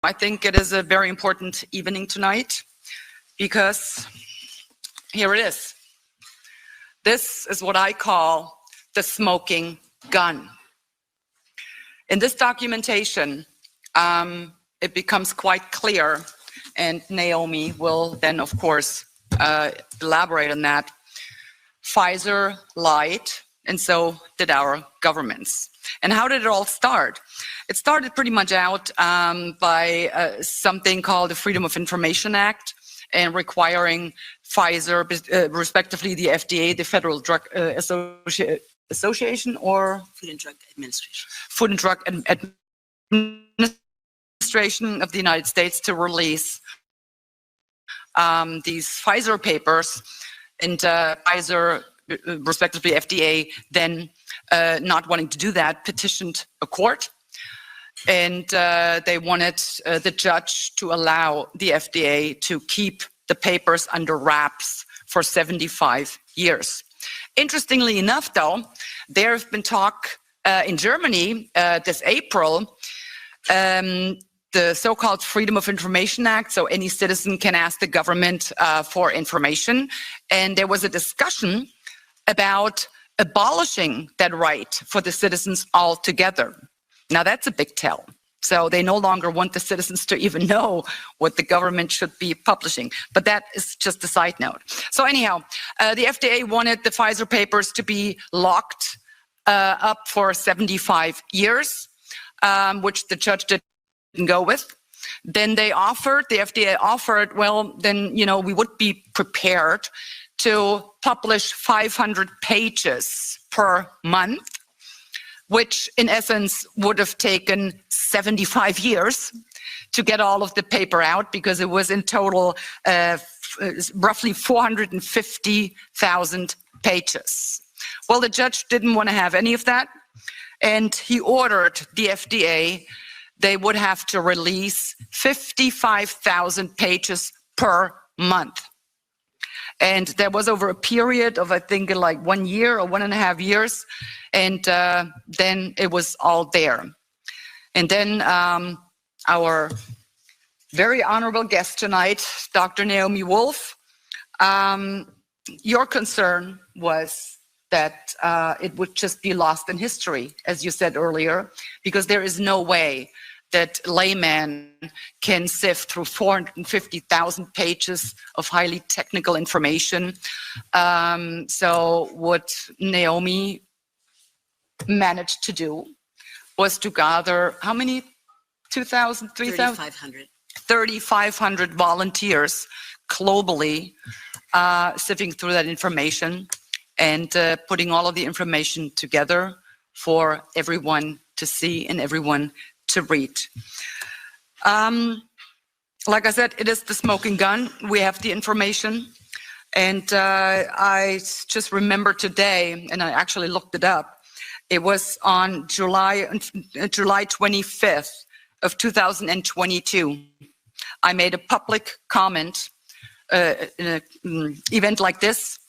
I think it is a very important evening tonight because here it is. This is what I call the smoking gun. In this documentation, it becomes quite clear, and Naomi will then, of course, elaborate on that. Faizer lied, and so did our governments. And how did it all start? It started pretty much out by something called the Freedom of Information Act, and requiring Faizer, respectively the FDA, the Federal Drug Association, or Food and Drug Administration. Food and Drug Administration of the United States to release these Faizer papers, and Faizer, respectively FDA, then not wanting to do that, petitioned a court, and they wanted the judge to allow the FDA to keep the papers under wraps for 75 years. Interestingly enough, though, there have been talk in Germany this April, the so-called Freedom of Information Act, so any citizen can ask the government for information, and there was a discussion about abolishing that right for the citizens altogether. Now that's a big tell. So they no longer want the citizens to even know what the government should be publishing. But that is just a side note. So anyhow, the FDA wanted the Faizer papers to be locked up for 75 years, which the judge didn't go with. Then the FDA offered, well, then, we would be prepared to publish 500 pages per month, which in essence would have taken 75 years to get all of the paper out, because it was in total roughly 450,000 pages. Well, the judge didn't want to have any of that, and he ordered the FDA, they would have to release 55,000 pages per month. And there was over a period of, I think, like 1 year or 1.5 years. And then it was all there. And then our very honorable guest tonight, Dr. Naomi Ulf, your concern was that it would just be lost in history, as you said earlier, because there is no way that layman can sift through 450,000 pages of highly technical information. So what Naomi managed to do was to gather, how many? 2,000, 3,000? 3,500 volunteers globally, sifting through that information and putting all of the information together for everyone to see and everyone to read. Like I said, it is the smoking gun. We have the information. And I just remember today, and I actually looked it up, it was on July 25th of 2022. I made a public comment in an event like this,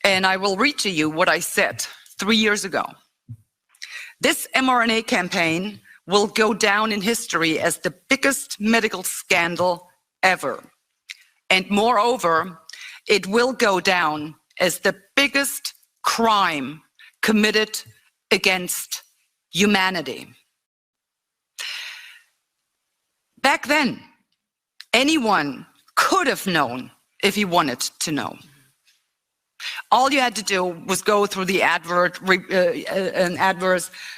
and I will read to you what I said 3 years ago. This mRNA campaign will go down in history as the biggest medical scandal ever. And moreover, it will go down as the biggest crime committed against humanity. Back then, anyone could have known if he wanted to know. All you had to do was go through the adverse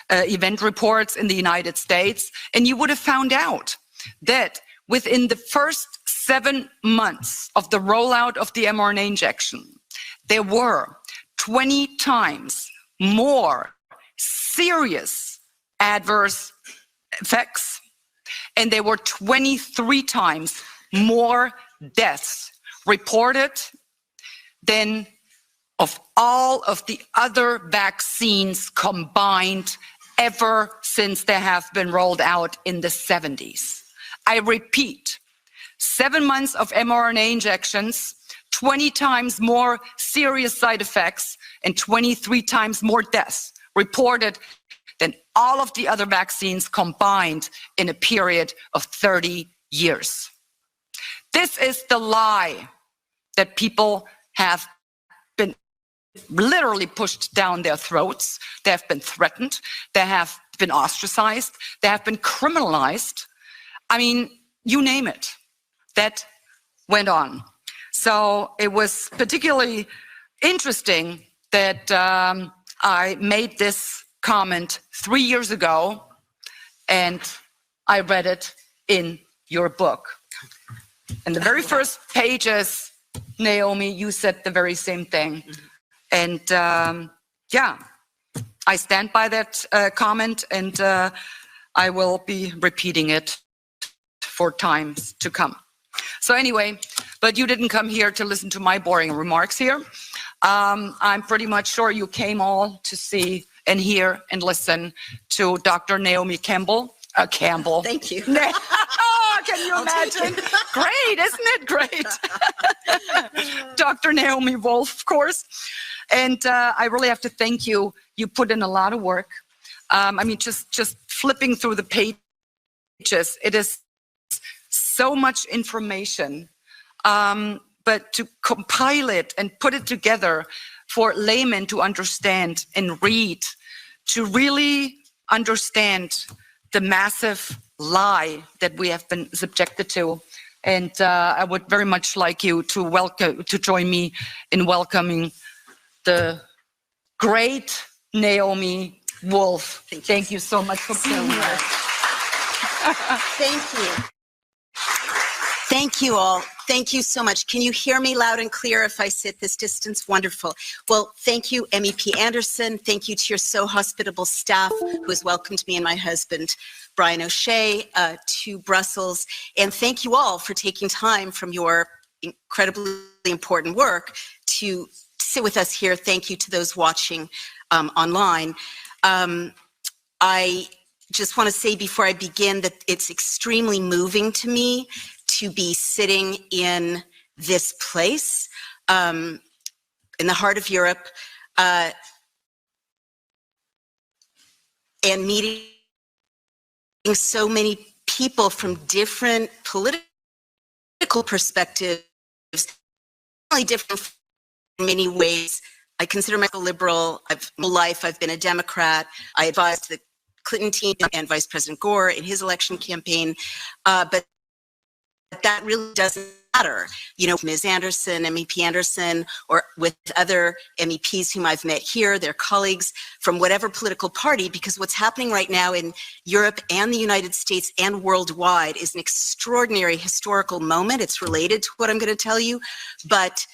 event reports in the United States, and you would have found out that within the first 7 months of the rollout of the mRNA injection, there were 20 times more serious adverse effects, and there were 23 times more deaths reported than of all of the other vaccines combined ever since they have been rolled out in the 70s. I repeat, 7 months of mRNA injections, 20 times more serious side effects, and 23 times more deaths reported than all of the other vaccines combined in a period of 30 years. This is the lie that people have been literally pushed down their throats. They have been threatened. They have been ostracized. They have been criminalized. I mean, you name it. That went on. So it was particularly interesting that I made this comment 3 years ago, and I read it in your book. In the very first pages, Naomi, you said the very same thing. And yeah, I stand by that comment, and I will be repeating it for times to come. So anyway, but you didn't come here to listen to my boring remarks here. I'm pretty much sure you came all to see and hear and listen to Dr. Naomi Campbell. Thank you. Can you imagine? Great, isn't it great? Dr. Naomi Ulf, of course. And I really have to thank you. You put in a lot of work. I mean, just flipping through the pages, it is so much information. But to compile it and put it together for laymen to understand and read, to really understand the massive lie that we have been subjected to. And I would very much like you to join me in welcoming the great Naomi Ulf. Thank you so much for being here. Thank you. Thank you all. Thank you so much. Can you hear me loud and clear if I sit this distance? Wonderful. Well, thank you, MEP Anderson. Thank you to your so hospitable staff who has welcomed me and my husband, Brian O'Shea, to Brussels. And thank you all for taking time from your incredibly important work to sit with us here. Thank you to those watching online. I just want to say before I begin that it's extremely moving to me to be sitting in this place, in the heart of Europe, and meeting so many people from different political perspectives, really different in many ways. I consider myself a liberal. My life, I've been a Democrat. I advised the Clinton team and Vice President Gore in his election campaign, but that really doesn't matter. You know, Ms. Anderson, MEP Anderson, or with other MEPs whom I've met here, their colleagues from whatever political party, because what's happening right now in Europe and the United States and worldwide is an extraordinary historical moment. It's related to what I'm going to tell you, but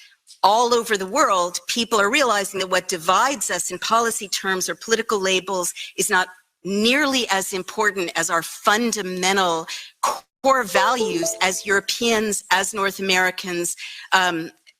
all over the world, people are realizing that what divides us in policy terms or political labels is not nearly as important as our fundamental core values as Europeans, as North Americans,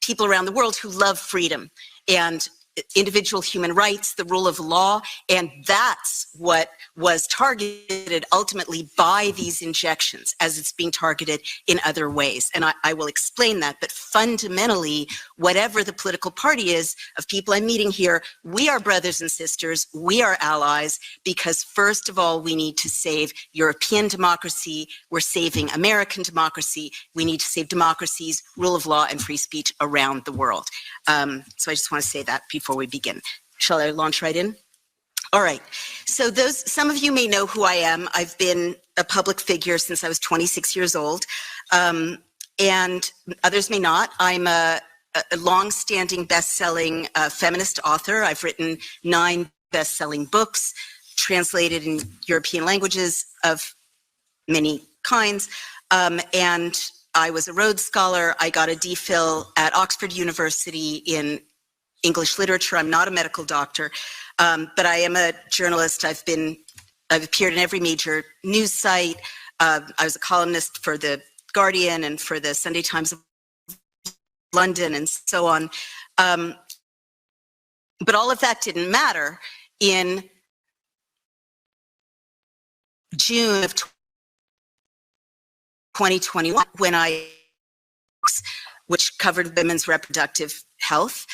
people around the world who love freedom and individual human rights, the rule of law, and that's what was targeted ultimately by these injections as it's being targeted in other ways. And I will explain that, but fundamentally, whatever the political party is of people I'm meeting here, we are brothers and sisters, we are allies, because first of all, we need to save European democracy, we're saving American democracy, we need to save democracies, rule of law, and free speech around the world. So I just want to say that before we begin. Shall I launch right in? All right. So some of you may know who I am. I've been a public figure since I was 26 years old, and others may not. I'm a long-standing best-selling feminist author. I've written 9 best-selling books, translated in European languages of many kinds, and I was a Rhodes Scholar. I got a DPhil at Oxford University in English literature. I'm not a medical doctor, but I am a journalist. I've appeared in every major news site. I was a columnist for The Guardian and for the Sunday Times of London and so on. But all of that didn't matter in June of 2021 when which covered women's reproductive health.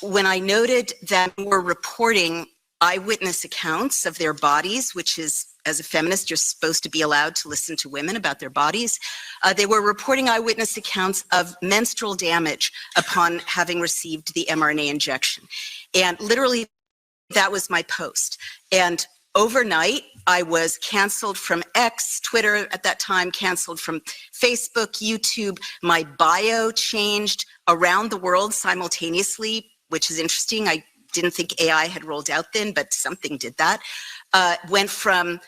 When I noted that we're reporting eyewitness accounts of their bodies, which is, as a feminist, you're supposed to be allowed to listen to women about their bodies. They were reporting eyewitness accounts of menstrual damage upon having received the mRNA injection. And literally, that was my post. And overnight, I was canceled from X, Twitter at that time, canceled from Facebook, YouTube. My bio changed around the world simultaneously, which is interesting. I didn't think AI had rolled out then, but something did that. Went from,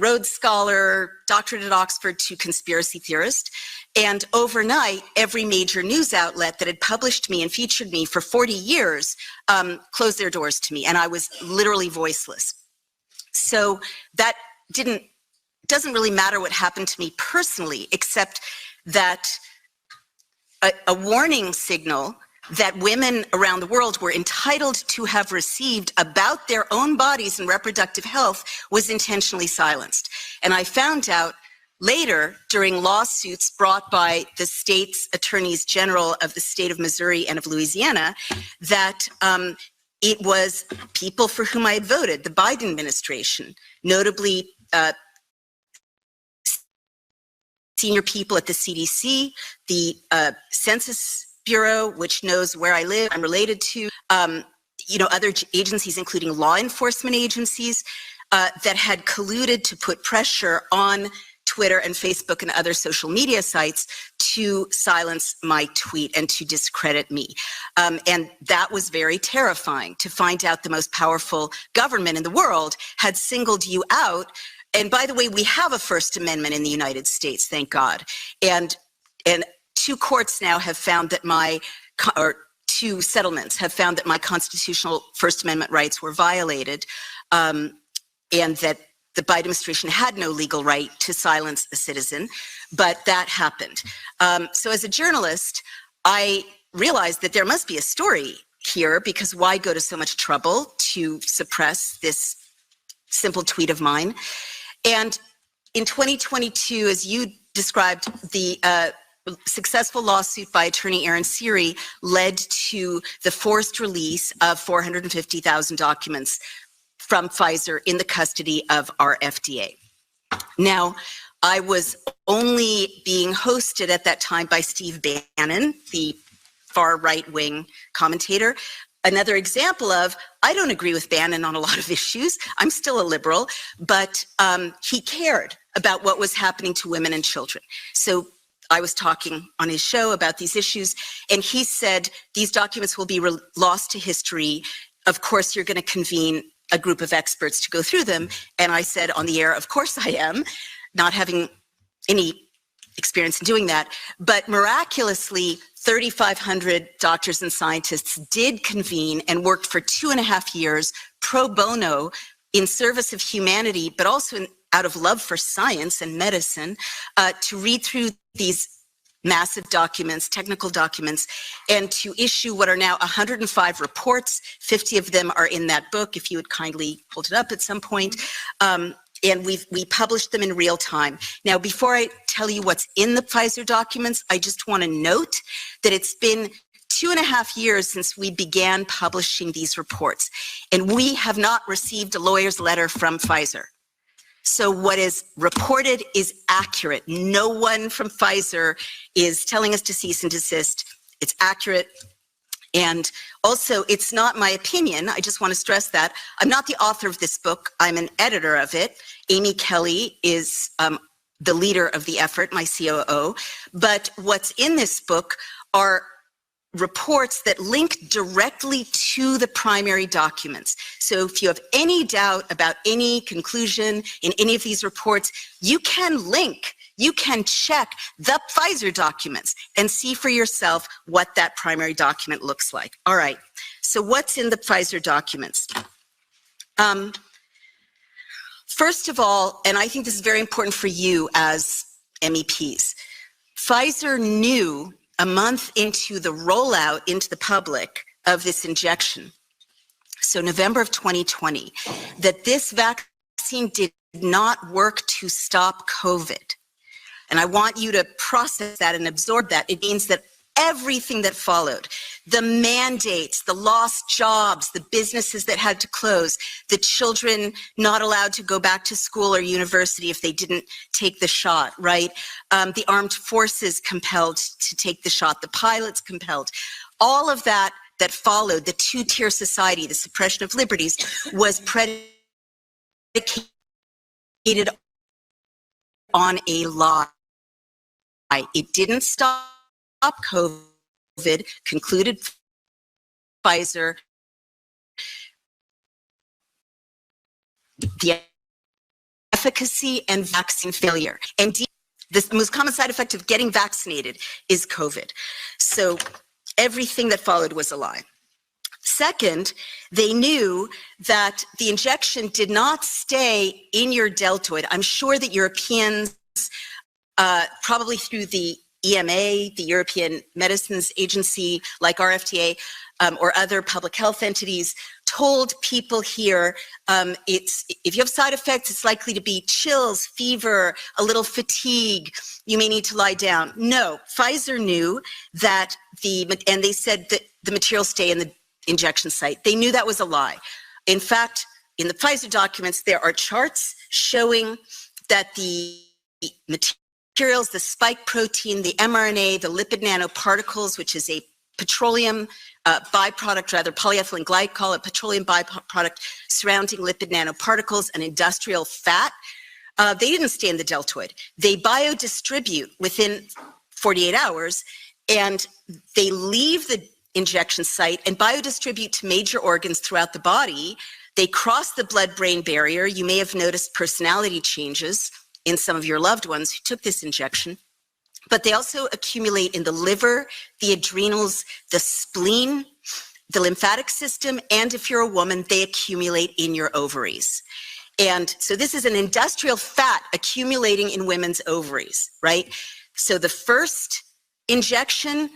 Rhodes Scholar, doctorate at Oxford, to conspiracy theorist. And overnight, every major news outlet that had published me and featured me for 40 years closed their doors to me, and I was literally voiceless. So that doesn't really matter what happened to me personally, except that a warning signal that women around the world were entitled to have received about their own bodies and reproductive health was intentionally silenced. And I found out later, during lawsuits brought by the state's attorneys general of the state of Missouri and of Louisiana, that it was people for whom I had voted, the Biden administration, notably senior people at the CDC, the Census Bureau, which knows where I live, I'm related to, other agencies, including law enforcement agencies, that had colluded to put pressure on Twitter and Facebook and other social media sites to silence my tweet and to discredit me. And that was very terrifying, to find out the most powerful government in the world had singled you out. And by the way, we have a First Amendment in the United States, thank God. And two courts now have found that two settlements have found that my constitutional First Amendment rights were violated, and that the Biden administration had no legal right to silence a citizen, but that happened. So as a journalist, I realized that there must be a story here, because why go to so much trouble to suppress this simple tweet of mine? And in 2022, as you described, the successful lawsuit by attorney Aaron Siri led to the forced release of 450,000 documents from Pfizer in the custody of our FDA. Now, I was only being hosted at that time by Steve Bannon, the far right-wing commentator. Another example of, I don't agree with Bannon on a lot of issues. I'm still a liberal, but he cared about what was happening to women and children. So I was talking on his show about these issues, and he said, these documents will be lost to history. Of course, you're going to convene a group of experts to go through them. And I said on the air, of course I am, not having any experience in doing that. But miraculously, 3,500 doctors and scientists did convene and worked for 2.5 years pro bono in service of humanity, but also out of love for science and medicine, to read through these massive documents, technical documents, and to issue what are now 105 reports. 50 of them are in that book, if you would kindly hold it up at some point. And we published them in real time. Now, before I tell you what's in the Pfizer documents, I just want to note that it's been 2.5 years since we began publishing these reports, and we have not received a lawyer's letter from Pfizer. So what is reported is accurate. No one from Pfizer is telling us to cease and desist. It's accurate. And also, it's not my opinion. I just want to stress that. I'm not the author of this book. I'm an editor of it. Amy Kelly is the leader of the effort, my COO. But what's in this book are reports that link directly to the primary documents. So if you have any doubt about any conclusion in any of these reports, you can link, you can check the Pfizer documents and see for yourself what that primary document looks like. All right, so what's in the Pfizer documents? First of all, and I think this is very important for you as MEPs, Pfizer knew a month into the rollout into the public of this injection, so November of 2020, that this vaccine did not work to stop COVID. And I want you to process that and absorb that. It means that everything that followed, the mandates, the lost jobs, the businesses that had to close, the children not allowed to go back to school or university if they didn't take the shot, right? The armed forces compelled to take the shot, the pilots compelled. All of that followed, the two-tier society, the suppression of liberties, was predicated on a lie. It didn't stop COVID, concluded Faizer. The efficacy and vaccine failure. And the most common side effect of getting vaccinated is COVID. So everything that followed was a lie. Second, they knew that the injection did not stay in your deltoid. I'm sure that Europeans, probably through the EMA, the European Medicines Agency, like our FDA, or other public health entities, told people here, if you have side effects, it's likely to be chills, fever, a little fatigue. You may need to lie down. No, Pfizer knew that and they said that the materials stay in the injection site. They knew that was a lie. In fact, in the Pfizer documents, there are charts showing that the materials, the spike protein, the mRNA, the lipid nanoparticles, which is a petroleum byproduct, rather polyethylene glycol, a petroleum byproduct surrounding lipid nanoparticles and industrial fat, they didn't stay in the deltoid. They biodistribute within 48 hours, and they leave the injection site and biodistribute to major organs throughout the body. They cross the blood-brain barrier. You may have noticed personality changes in some of your loved ones who took this injection. But they also accumulate in the liver, the adrenals, the spleen, the lymphatic system, and if you're a woman, they accumulate in your ovaries. And so this is an industrial fat accumulating in women's ovaries, right? So the first injection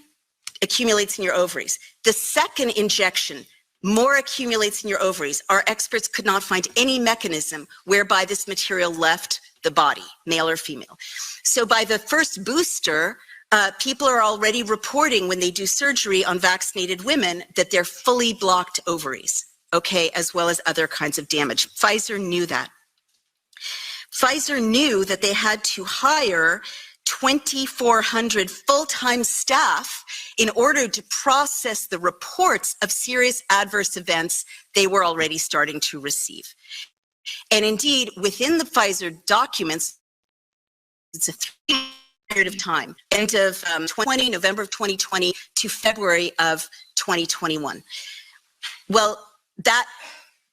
accumulates in your ovaries. The second injection, more accumulates in your ovaries. Our experts could not find any mechanism whereby this material left the body, male or female. So by the first booster, people are already reporting when they do surgery on vaccinated women that they're fully blocked ovaries, okay, as well as other kinds of damage. Pfizer knew that. Pfizer knew that they had to hire 2,400 full-time staff in order to process the reports of serious adverse events they were already starting to receive. And indeed, within the Pfizer documents, it's a 3-year period of time, end of November of 2020 to February of 2021. Well, that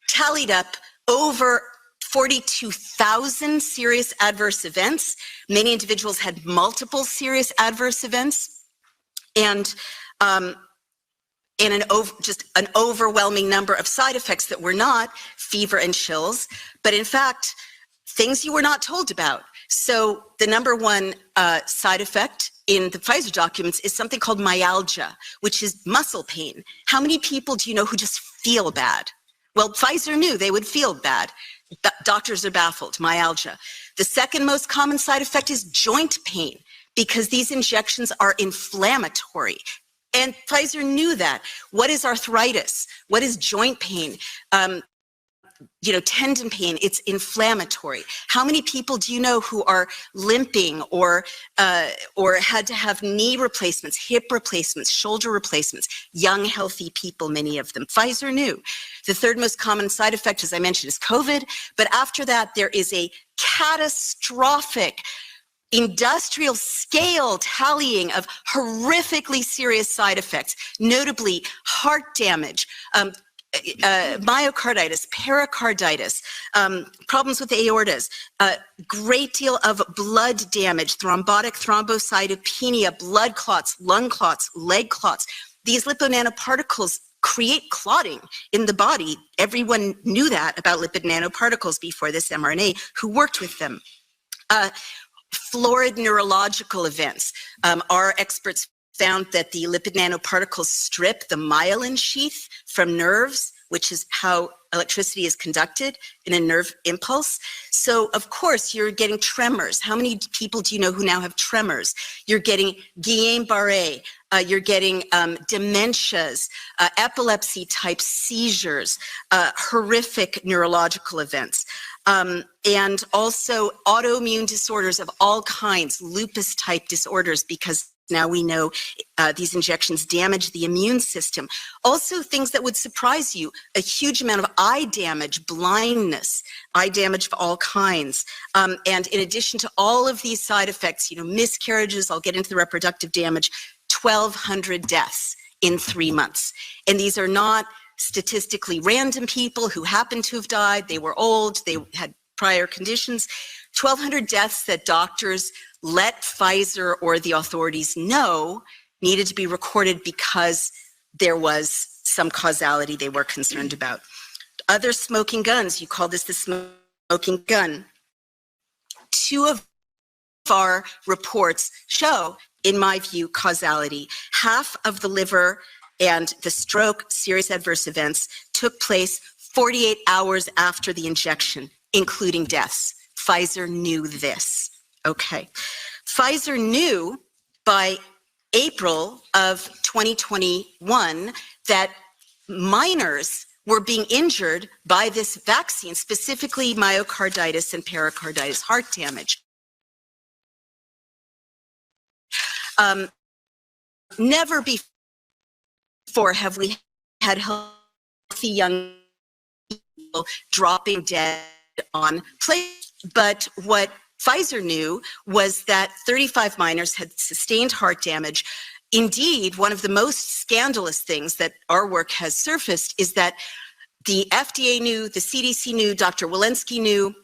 tallied up over 42,000 serious adverse events. Many individuals had multiple serious adverse events, and just an overwhelming number of side effects that were not fever and chills, but in fact, things you were not told about. So the number one side effect in the Pfizer documents is something called myalgia, which is muscle pain. How many people do you know who just feel bad? Well, Pfizer knew they would feel bad. Doctors are baffled, myalgia. The second most common side effect is joint pain, because these injections are inflammatory. And Pfizer knew that. What is arthritis? What is joint pain? Tendon pain, it's inflammatory. How many people do you know who are limping or had to have knee replacements, hip replacements, shoulder replacements? Young, healthy people, many of them. Pfizer knew. The third most common side effect, as I mentioned, is COVID. But after that, there is a catastrophic industrial scale tallying of horrifically serious side effects, notably heart damage, myocarditis, pericarditis, problems with the aortas, a great deal of blood damage, thrombotic thrombocytopenia, blood clots, lung clots, leg clots. These lipid-nanoparticles create clotting in the body. Everyone knew that about lipid nanoparticles before this mRNA, who worked with them. Florid neurological events. Our experts found that the lipid nanoparticles strip the myelin sheath from nerves, which is how electricity is conducted in a nerve impulse. So, of course, you're getting tremors. How many people do you know who now have tremors? You're getting Guillain-Barré. You're getting dementias, epilepsy-type seizures, horrific neurological events, and also autoimmune disorders of all kinds, lupus-type disorders, because now we know these injections damage the immune system. Also things that would surprise you, a huge amount of eye damage, blindness, eye damage of all kinds. And in addition to all of these side effects, miscarriages, I'll get into the reproductive damage, 1,200 deaths in 3 months. And these are not statistically random people who happen to have died. They were old, they had prior conditions. 1,200 deaths that doctors let Pfizer or the authorities know needed to be recorded because there was some causality they were concerned about. Other smoking guns, you call this the smoking gun. 2 of our reports show, in my view, causality. Half of the liver and the stroke serious adverse events took place 48 hours after the injection, including deaths. Pfizer knew this. Okay. Pfizer knew by April of 2021 that minors were being injured by this vaccine, specifically myocarditis and pericarditis, heart damage. Never before have we had healthy young people dropping dead on planes. But what Pfizer knew was that 35 minors had sustained heart damage. Indeed, one of the most scandalous things that our work has surfaced is that the FDA knew, the CDC knew, Dr. Walensky knew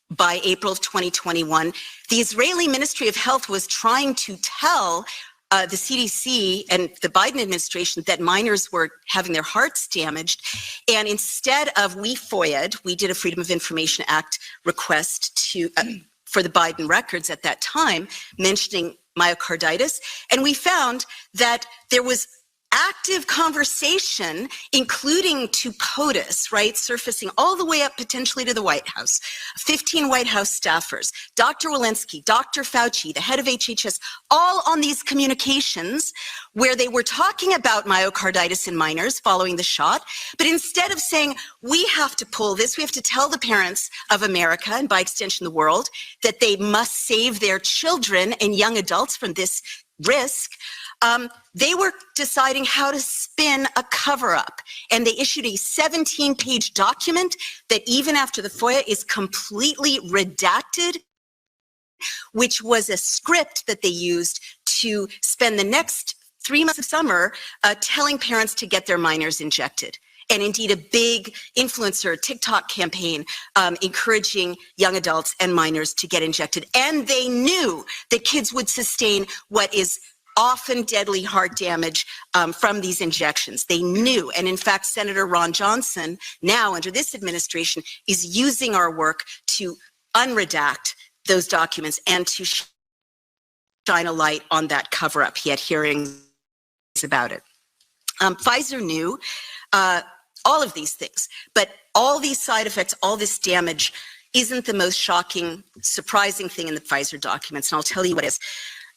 by April of 2021. The Israeli Ministry of Health was trying to tell the CDC and the Biden administration that minors were having their hearts damaged. And instead of, we did a Freedom of Information Act request to for the Biden records at that time, mentioning myocarditis. And we found that there was active conversation, including to POTUS, right, surfacing all the way up potentially to the White House, 15 White House staffers, Dr. Walensky, Dr. Fauci, the head of HHS, all on these communications where they were talking about myocarditis in minors following the shot. But instead of saying, we have to pull this, we have to tell the parents of America, and by extension the world, that they must save their children and young adults from this risk, they were deciding how to spin a cover-up, and they issued a 17-page document that even after the FOIA is completely redacted, which was a script that they used to spend the next 3 months of summer telling parents to get their minors injected. And indeed a big influencer TikTok campaign encouraging young adults and minors to get injected. And they knew that kids would sustain what is often deadly heart damage from these injections. They knew. And in fact, Senator Ron Johnson, now under this administration, is using our work to unredact those documents and to shine a light on that cover-up. He had hearings about it. Pfizer knew all of these things, but all these side effects, all this damage isn't the most shocking, surprising thing in the Pfizer documents, and I'll tell you what is.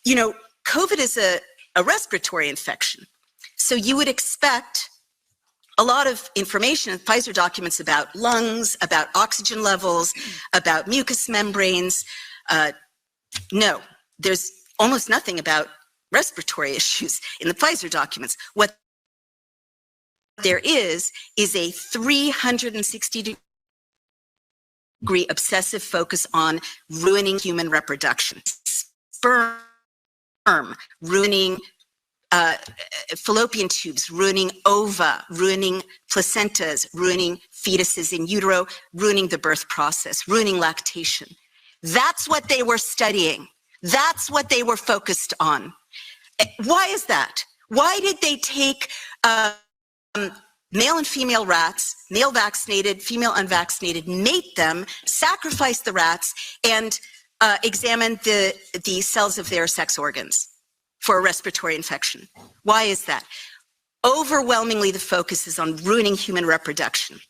You know, COVID is a respiratory infection. So you would expect a lot of information in Pfizer documents about lungs, about oxygen levels, about mucous membranes. No, there's almost nothing about respiratory issues in the Pfizer documents. What there is a 360-degree obsessive focus on ruining human reproduction. Sperm ruining fallopian tubes, ruining ova, ruining placentas, ruining fetuses in utero, ruining the birth process, ruining lactation. That's what they were studying. That's what they were focused on. Why is that? Why did they take male and female rats, male vaccinated, female unvaccinated, mate them, sacrifice the rats, and examine the cells of their sex organs for a respiratory infection? Why is that? overwhelmingly the focus is on ruining human reproduction.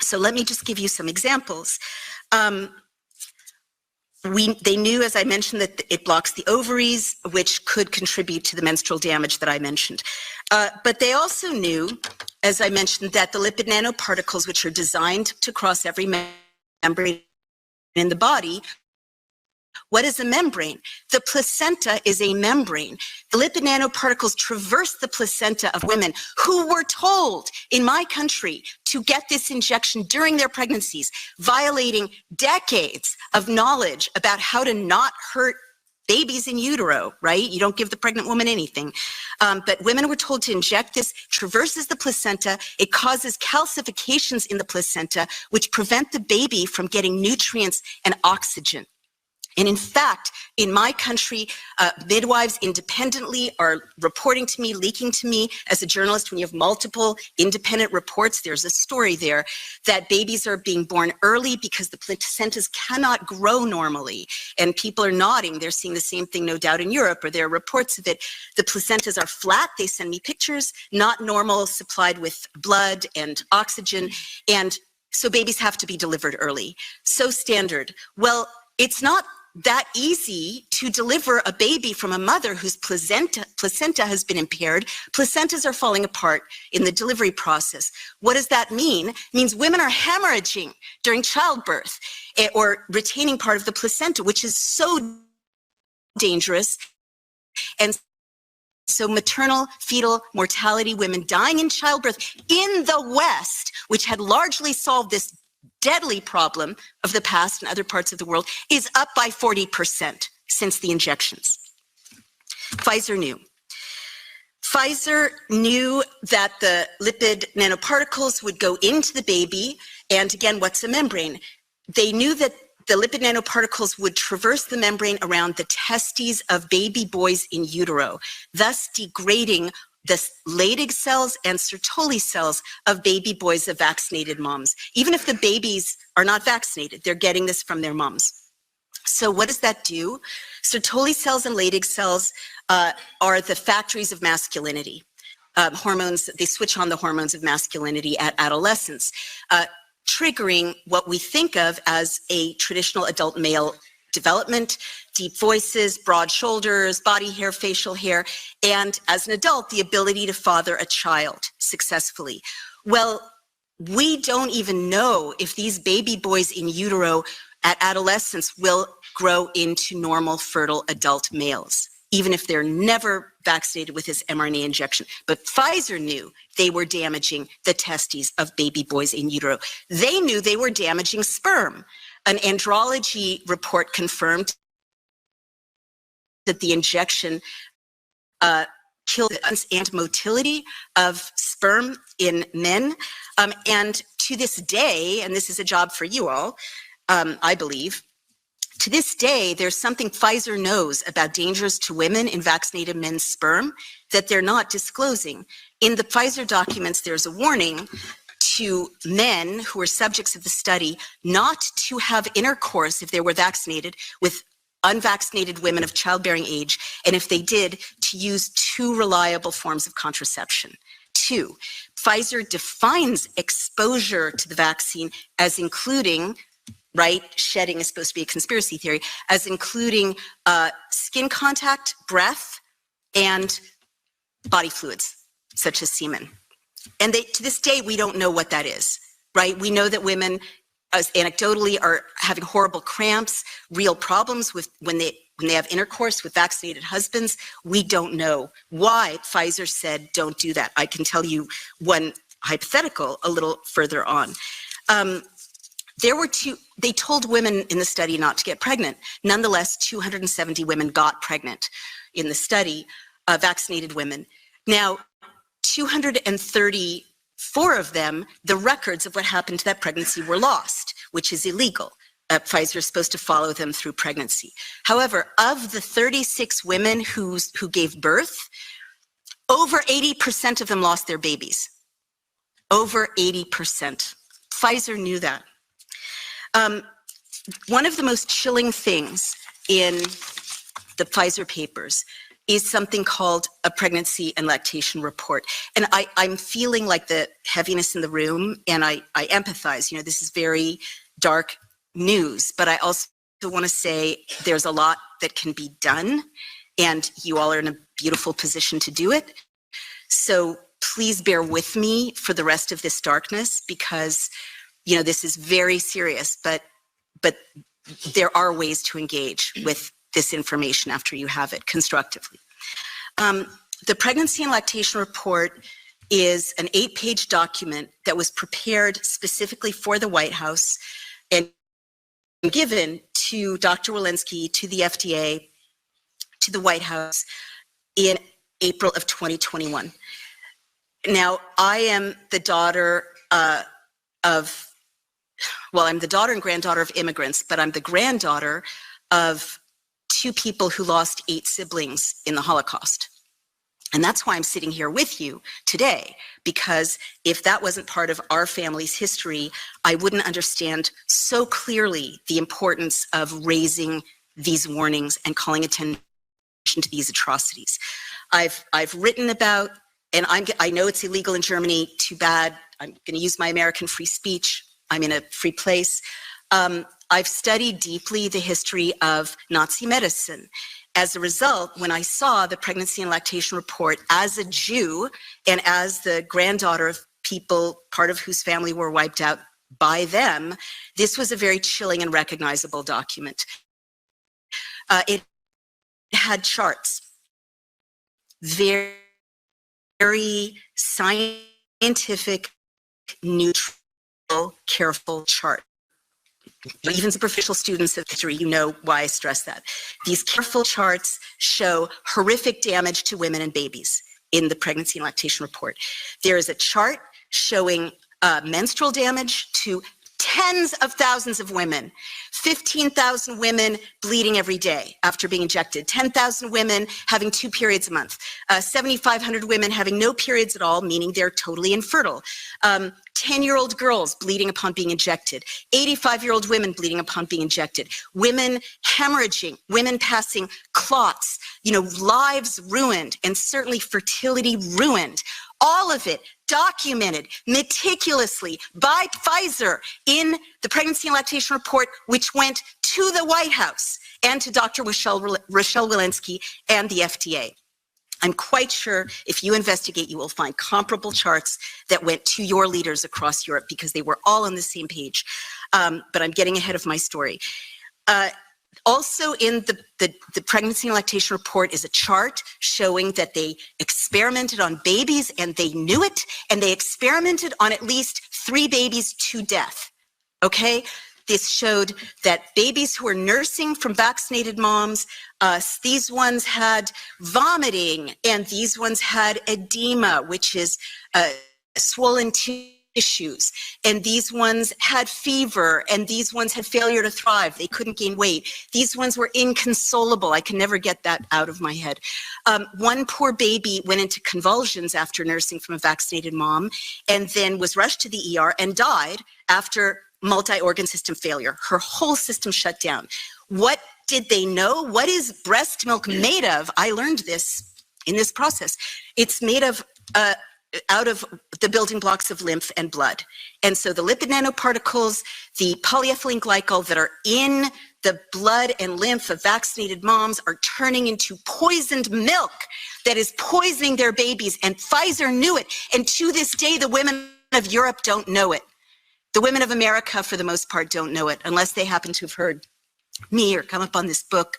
So let me just give you some examples. They knew, as I mentioned, that it blocks the ovaries, which could contribute to the menstrual damage that I mentioned. But they also knew, as I mentioned, that the lipid nanoparticles, which are designed to cross every membrane in the body. What is a membrane? The placenta is a membrane. The lipid nanoparticles traverse the placenta of women who were told in my country to get this injection during their pregnancies, violating decades of knowledge about how to not hurt babies in utero, right? You don't give the pregnant woman anything. But women were told to inject this, traverses the placenta. It causes calcifications in the placenta, which prevent the baby from getting nutrients and oxygen. And in fact, in my country, midwives independently are reporting to me, leaking to me as a journalist. When you have multiple independent reports, there's a story there that babies are being born early because the placentas cannot grow normally. And people are nodding. They're seeing the same thing, no doubt, in Europe, or there are reports of it. The placentas are flat. They send me pictures, not normal, supplied with blood and oxygen. And so babies have to be delivered early. So standard. Well, it's not that easy to deliver a baby from a mother whose placenta has been impaired. Placentas are falling apart in the delivery process. What does that mean? It means women are hemorrhaging during childbirth or retaining part of the placenta, which is so dangerous. And so maternal fetal mortality, women dying in childbirth in the West, which had largely solved this deadly problem of the past and other parts of the world, is up by 40% since the injections. Pfizer knew. Pfizer knew that the lipid nanoparticles would go into the baby. And again, what's a membrane? They knew that the lipid nanoparticles would traverse the membrane around the testes of baby boys in utero, thus degrading the Leydig cells and Sertoli cells of baby boys of vaccinated moms. Even if the babies are not vaccinated, they're getting this from their moms. So what does that do? Sertoli cells and Leydig cells are the factories of masculinity. Hormones, they switch on the hormones of masculinity at adolescence, triggering what we think of as a traditional adult male development, deep voices, broad shoulders, body hair, facial hair, and as an adult, the ability to father a child successfully. Well, we don't even know if these baby boys in utero at adolescence will grow into normal, fertile adult males, even if they're never vaccinated with this mRNA injection. But Pfizer knew they were damaging the testes of baby boys in utero. They knew they were damaging sperm. An andrology report confirmed that the injection killed and motility of sperm in men. And to this day, and this is a job for you all, I believe, to this day, there's something Pfizer knows about dangers to women in vaccinated men's sperm that they're not disclosing. In the Pfizer documents, there's a warning to men who were subjects of the study not to have intercourse if they were vaccinated with unvaccinated women of childbearing age, and if they did, to use 2 reliable forms of contraception. 2, Pfizer defines exposure to the vaccine as including, right, shedding is supposed to be a conspiracy theory, as including skin contact, breath, and body fluids, such as semen. And to this day, we don't know what that is, right? We know that women, as anecdotally, are having horrible cramps, real problems with when they have intercourse with vaccinated husbands. We don't know why Pfizer said don't do that. I can tell you one hypothetical a little further on. They told women in the study not to get pregnant. Nonetheless, 270 women got pregnant in the study, vaccinated women. Now, 234 of them, the records of what happened to that pregnancy were lost, which is illegal. Pfizer is supposed to follow them through pregnancy. However, of the 36 women who gave birth, over 80% of them lost their babies. Over 80%. Pfizer knew that. One of the most chilling things in the Pfizer papers is something called a pregnancy and lactation report. And I'm feeling like the heaviness in the room, and I empathize. You know, this is very dark news, but I also want to say there's a lot that can be done, and you all are in a beautiful position to do it. So please bear with me for the rest of this darkness, because, you know, this is very serious, but there are ways to engage with this information after you have it constructively. The pregnancy and lactation report is an 8-page document that was prepared specifically for the White House and given to Dr. Walensky, to the FDA, to the White House in April of 2021. Now, I am the daughter I'm the daughter and granddaughter of immigrants, but I'm the granddaughter of 2 people who lost 8 siblings in the Holocaust. And that's why I'm sitting here with you today, because if that wasn't part of our family's history, I wouldn't understand so clearly the importance of raising these warnings and calling attention to these atrocities. I've written about, and I know it's illegal in Germany, too bad. I'm going to use my American free speech. I'm in a free place. I've studied deeply the history of Nazi medicine. As a result, when I saw the pregnancy and lactation report as a Jew and as the granddaughter of people, part of whose family were wiped out by them, this was a very chilling and recognizable document. It had charts, very scientific, neutral, careful chart. Even superficial students of history, you know why I stress that. These careful charts show horrific damage to women and babies in the pregnancy and lactation report. There is a chart showing menstrual damage to tens of thousands of women, 15,000 women bleeding every day after being injected, 10,000 women having 2 periods a month, 7,500 women having no periods at all, meaning they're totally infertile, 10-year-old girls bleeding upon being injected, 85-year-old women bleeding upon being injected, women hemorrhaging, women passing clots, you know, lives ruined, and certainly fertility ruined. All of it documented meticulously by Faizer in the pregnancy and lactation report, which went to the White House and to Dr. Rochelle Walensky and the FDA. I'm quite sure if you investigate, you will find comparable charts that went to your leaders across Europe, because they were all on the same page. But I'm getting ahead of my story. Also in the pregnancy and lactation report is a chart showing that they experimented on babies and they knew it, and they experimented on at least 3 babies to death, okay? This showed that babies who were nursing from vaccinated moms, these ones had vomiting, and these ones had edema, which is swollen tissues, and these ones had fever, and these ones had failure to thrive. They couldn't gain weight. These ones were inconsolable. I can never get that out of my head. One poor baby went into convulsions after nursing from a vaccinated mom, and then was rushed to the ER and died after multi-organ system failure. Her whole system shut down. What did they know? What is breast milk made of? I learned this in this process. It's made of out of the building blocks of lymph and blood. And so the lipid nanoparticles, the polyethylene glycol that are in the blood and lymph of vaccinated moms are turning into poisoned milk that is poisoning their babies. And Faizer knew it. And to this day, the women of Europe don't know it. The women of America, for the most part, don't know it, unless they happen to have heard me or come up on this book.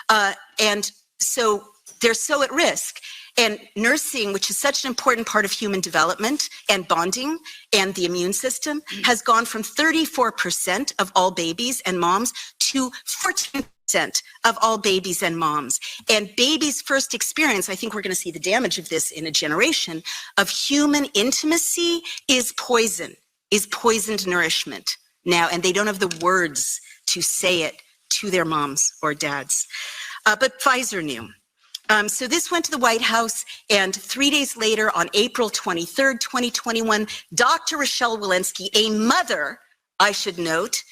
And so they're so at risk. And nursing, which is such an important part of human development and bonding and the immune system, has gone from 34% of all babies and moms to 14% of all babies and moms. And babies' first experience, I think we're going to see the damage of this in a generation, of human intimacy is poison, is poisoned nourishment now. And they don't have the words to say it to their moms or dads. But Faizer knew. So this went to the White House, and 3 days later, on April 23rd, 2021, Dr. Rochelle Walensky, a mother, I should note,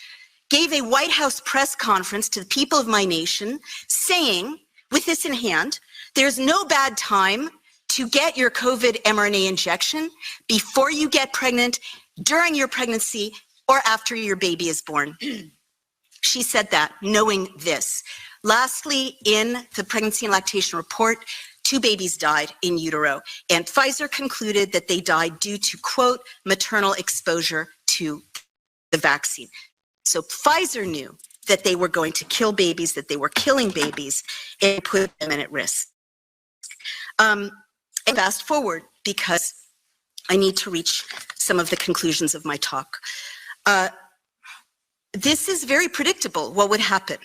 gave a White House press conference to the people of my nation saying, with this in hand, there's no bad time to get your COVID mRNA injection before you get pregnant, during your pregnancy, or after your baby is born. She said that, knowing this. Lastly, in the pregnancy and lactation report, 2 babies died in utero, and Pfizer concluded that they died due to, quote, maternal exposure to the vaccine. So Pfizer knew that they were going to kill babies, that they were killing babies, and put them at risk. And fast forward, because I need to reach some of the conclusions of my talk. This is very predictable, what would happen.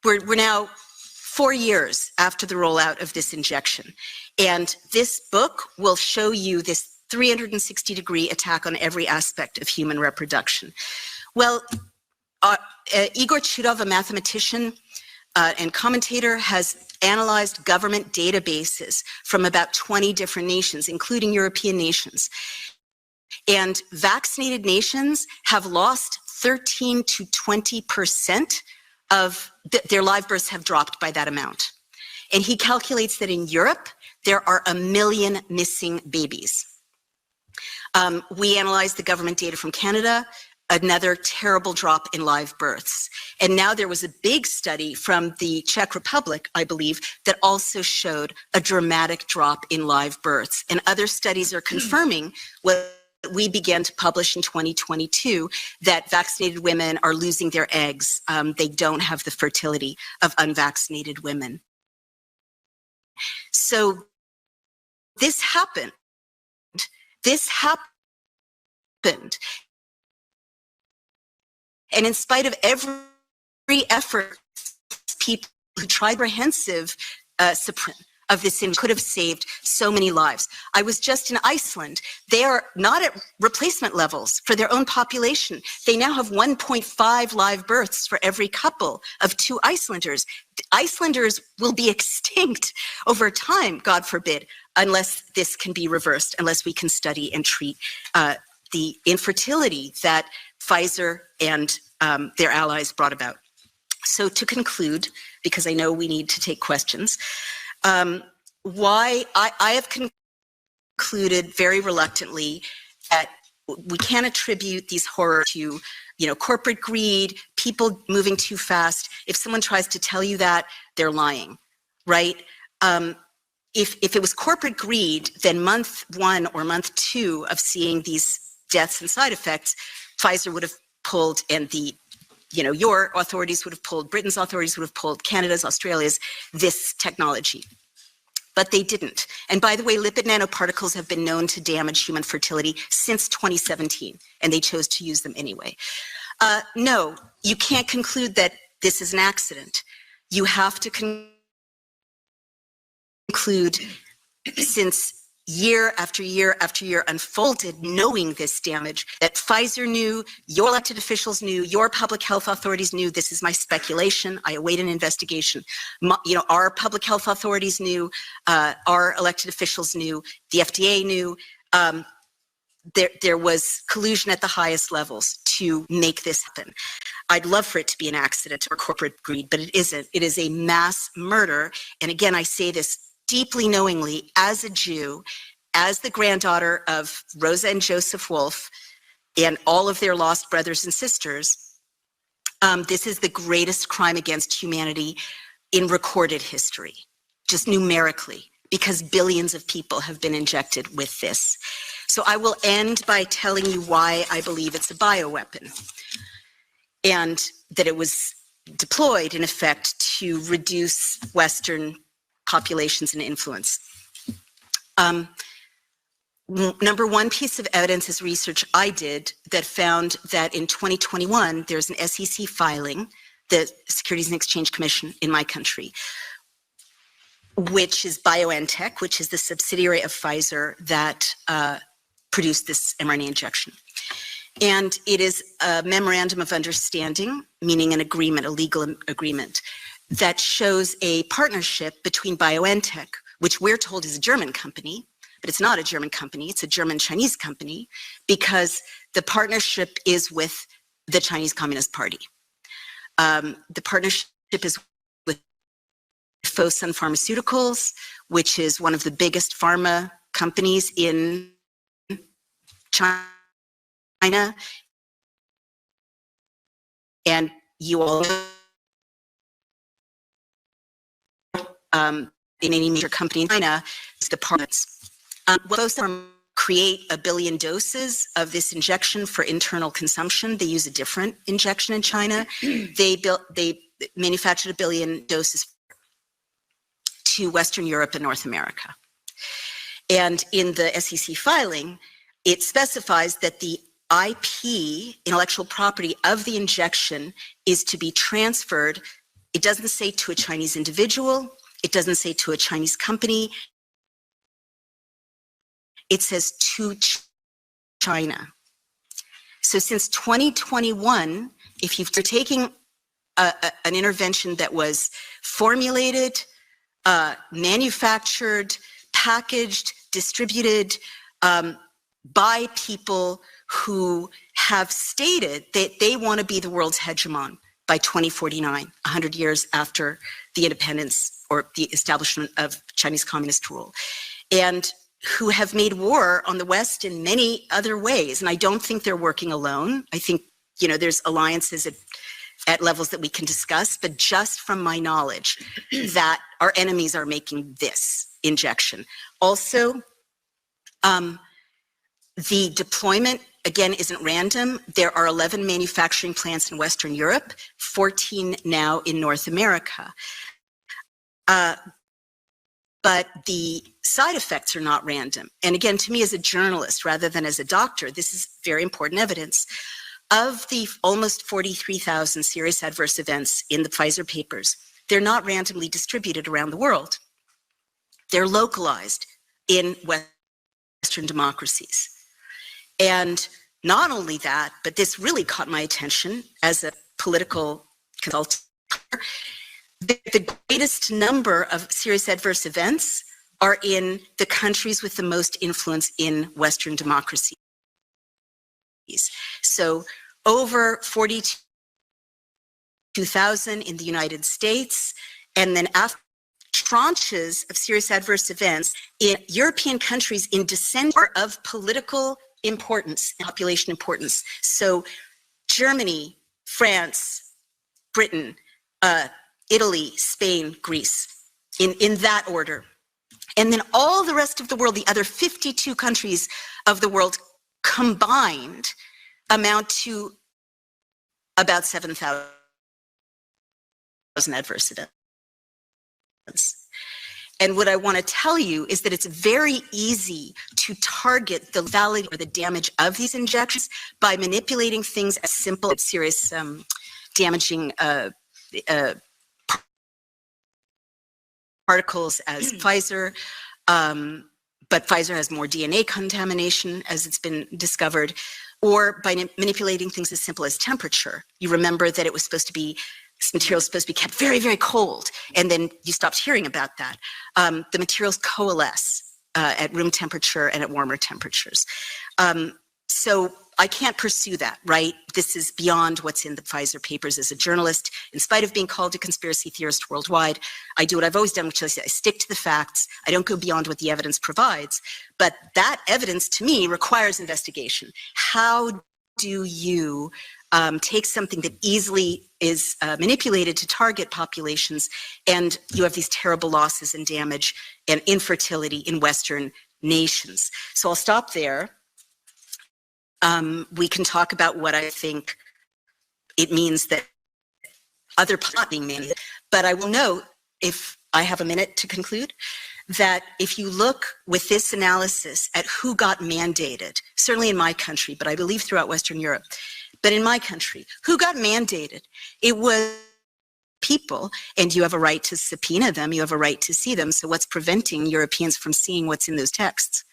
We're now 4 years after the rollout of this injection. And this book will show you this 360-degree attack on every aspect of human reproduction. Well, Igor Chudov, a mathematician and commentator, has analyzed government databases from about 20 different nations, including European nations. And vaccinated nations have lost 13 to 20% of their live births have dropped by that amount. And he calculates that in Europe, there are 1 million missing babies. We analyzed the government data from Canada, another terrible drop in live births. And now there was a big study from the Czech Republic, I believe, that also showed a dramatic drop in live births. And other studies are confirming what we began to publish in 2022, that vaccinated women are losing their eggs. They don't have the fertility of unvaccinated women. So this happened. This happened. And in spite of every effort, people who tried comprehensive suppression of this could have saved so many lives. I was just in Iceland. They are not at replacement levels for their own population. They now have 1.5 live births for every couple of 2 Icelanders. Icelanders will be extinct over time, God forbid, unless this can be reversed, unless we can study and treat the infertility that Pfizer and their allies brought about. So to conclude, because I know we need to take questions, why I have concluded very reluctantly that we can't attribute these horrors to, corporate greed, people moving too fast. If someone tries to tell you that, they're lying, right? If it was corporate greed, then month 1 or month 2 of seeing these deaths and side effects, Pfizer would have pulled, and your authorities would have pulled, Britain's authorities would have pulled, Canada's, Australia's, this technology. But they didn't. And by the way, lipid nanoparticles have been known to damage human fertility since 2017, and they chose to use them anyway. No, you can't conclude that this is an accident. You have to conclude, since year after year after year unfolded, knowing this damage, that Pfizer knew, your elected officials knew, your public health authorities knew. This is my speculation. I await an investigation. Our public health authorities knew, our elected officials knew, the FDA knew. There was collusion at the highest levels to make this happen. I'd love for it to be an accident or corporate greed, but it isn't. It is a mass murder. And again, I say this deeply knowingly, as a Jew, as the granddaughter of Rosa and Joseph Wolf and all of their lost brothers and sisters. This is the greatest crime against humanity in recorded history, just numerically, because billions of people have been injected with this. So I will end by telling you why I believe it's a bioweapon, and that it was deployed, in effect, to reduce Western populations and influence. Number one piece of evidence is research I did that found that in 2021, there's an SEC filing, the Securities and Exchange Commission in my country, which is BioNTech, which is the subsidiary of Pfizer that produced this mRNA injection. And it is a memorandum of understanding, meaning an agreement, a legal agreement, that shows a partnership between BioNTech, which we're told is a German company, but it's not a German company, it's a German-Chinese company, because the partnership is with the Chinese Communist Party. The partnership is with Fosun Pharmaceuticals, which is one of the biggest pharma companies in China. And you all know in any major company in China, it's the parliaments. Fosun create 1 billion doses of this injection for internal consumption. They use a different injection in China. They manufactured 1 billion doses to Western Europe and North America. And in the SEC filing, it specifies that the IP, intellectual property of the injection, is to be transferred. It doesn't say to a Chinese individual. It doesn't say to a Chinese company. It says to China. So since 2021, if you're taking an intervention that was formulated, manufactured, packaged, distributed by people who have stated that they want to be the world's hegemon by 2049, 100 years after the independence or the establishment of Chinese communist rule, and who have made war on the West in many other ways. And I don't think they're working alone. I think, there's alliances at levels that we can discuss, but just from my knowledge that our enemies are making this injection. Also, the deployment, again, isn't random. There are 11 manufacturing plants in Western Europe, 14 now in North America. But the side effects are not random. And again, to me as a journalist, rather than as a doctor, this is very important evidence. Of the almost 43,000 serious adverse events in the Pfizer papers, they're not randomly distributed around the world. They're localized in Western democracies. And not only that, but this really caught my attention as a political consultant. The greatest number of serious adverse events are in the countries with the most influence in Western democracies. So over 42,000 in the United States, and then after tranches of serious adverse events in European countries in December of political importance and population importance. So Germany, France, Britain, Italy, Spain, Greece, in that order. And then all the rest of the world, the other 52 countries of the world combined amount to about 7,000 adverse events. And what I want to tell you is that it's very easy to target the lethality or the damage of these injections by manipulating things as simple as serious damaging particles as Pfizer, but Pfizer has more DNA contamination as it's been discovered, or by manipulating things as simple as temperature. You remember that it was supposed to be, this material is supposed to be kept very, very cold, and then you stopped hearing about that. The materials coalesce at room temperature and at warmer temperatures. So I can't pursue that, right? This is beyond what's in the Pfizer papers as a journalist. In spite of being called a conspiracy theorist worldwide, I do what I've always done, which is I stick to the facts. I don't go beyond what the evidence provides. But that evidence, to me, requires investigation. How do you take something that easily is manipulated to target populations, and you have these terrible losses and damage and infertility in Western nations? So I'll stop there. We can talk about what I think it means that other plot being mandated. But I will note, if I have a minute to conclude, that if you look with this analysis at who got mandated, certainly in my country, but I believe throughout Western Europe, but in my country, who got mandated? It was people, and you have a right to subpoena them, you have a right to see them. So what's preventing Europeans from seeing what's in those texts?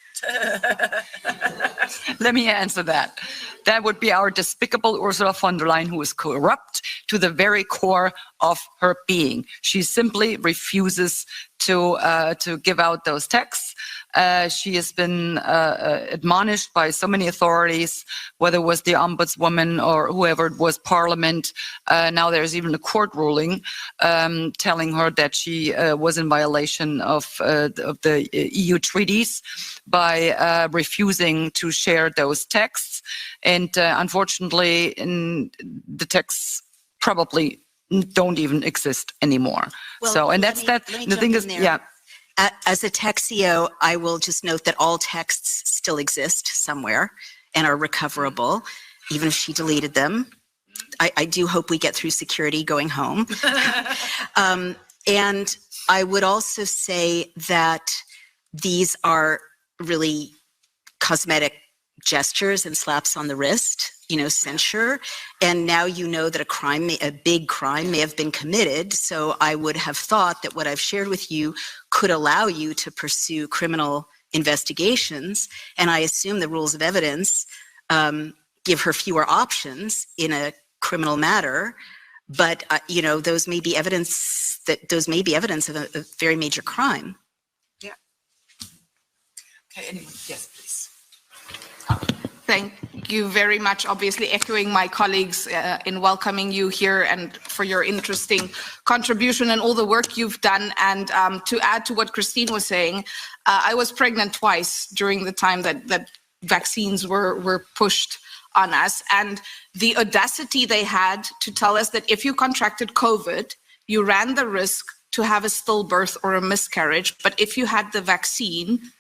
Let me answer that. That would be our despicable Ursula von der Leyen, who is corrupt. to the very core of her being. She simply refuses to give out those texts. She has been admonished by so many authorities, whether it was the ombudswoman or whoever it was, parliament. Now there's even a court ruling telling her that she was in violation of the EU treaties by refusing to share those texts. And unfortunately, the texts probably don't even exist anymore. Well, so, and let that's me the thing jump is, in there. yeah. As a tech CEO, I will just note that all texts still exist somewhere and are recoverable, even if she deleted them. I do hope we get through security going home. And I would also say that these are really cosmetic gestures and slaps on the wrist, censure. And now you know that a big crime may have been committed. So I would have thought that what I've shared with you could allow you to pursue criminal investigations. And I assume the rules of evidence give her fewer options in a criminal matter. But, those may be evidence of a very major crime. Yeah. Okay, anyone? Yes, please. Thank you very much. Obviously echoing my colleagues in welcoming you here and for your interesting contribution and all the work you've done. And to add to what Christine was saying, I was pregnant twice during the time that vaccines were pushed on us. And the audacity they had to tell us that if you contracted COVID, you ran the risk to have a stillbirth or a miscarriage. But if you had the vaccine,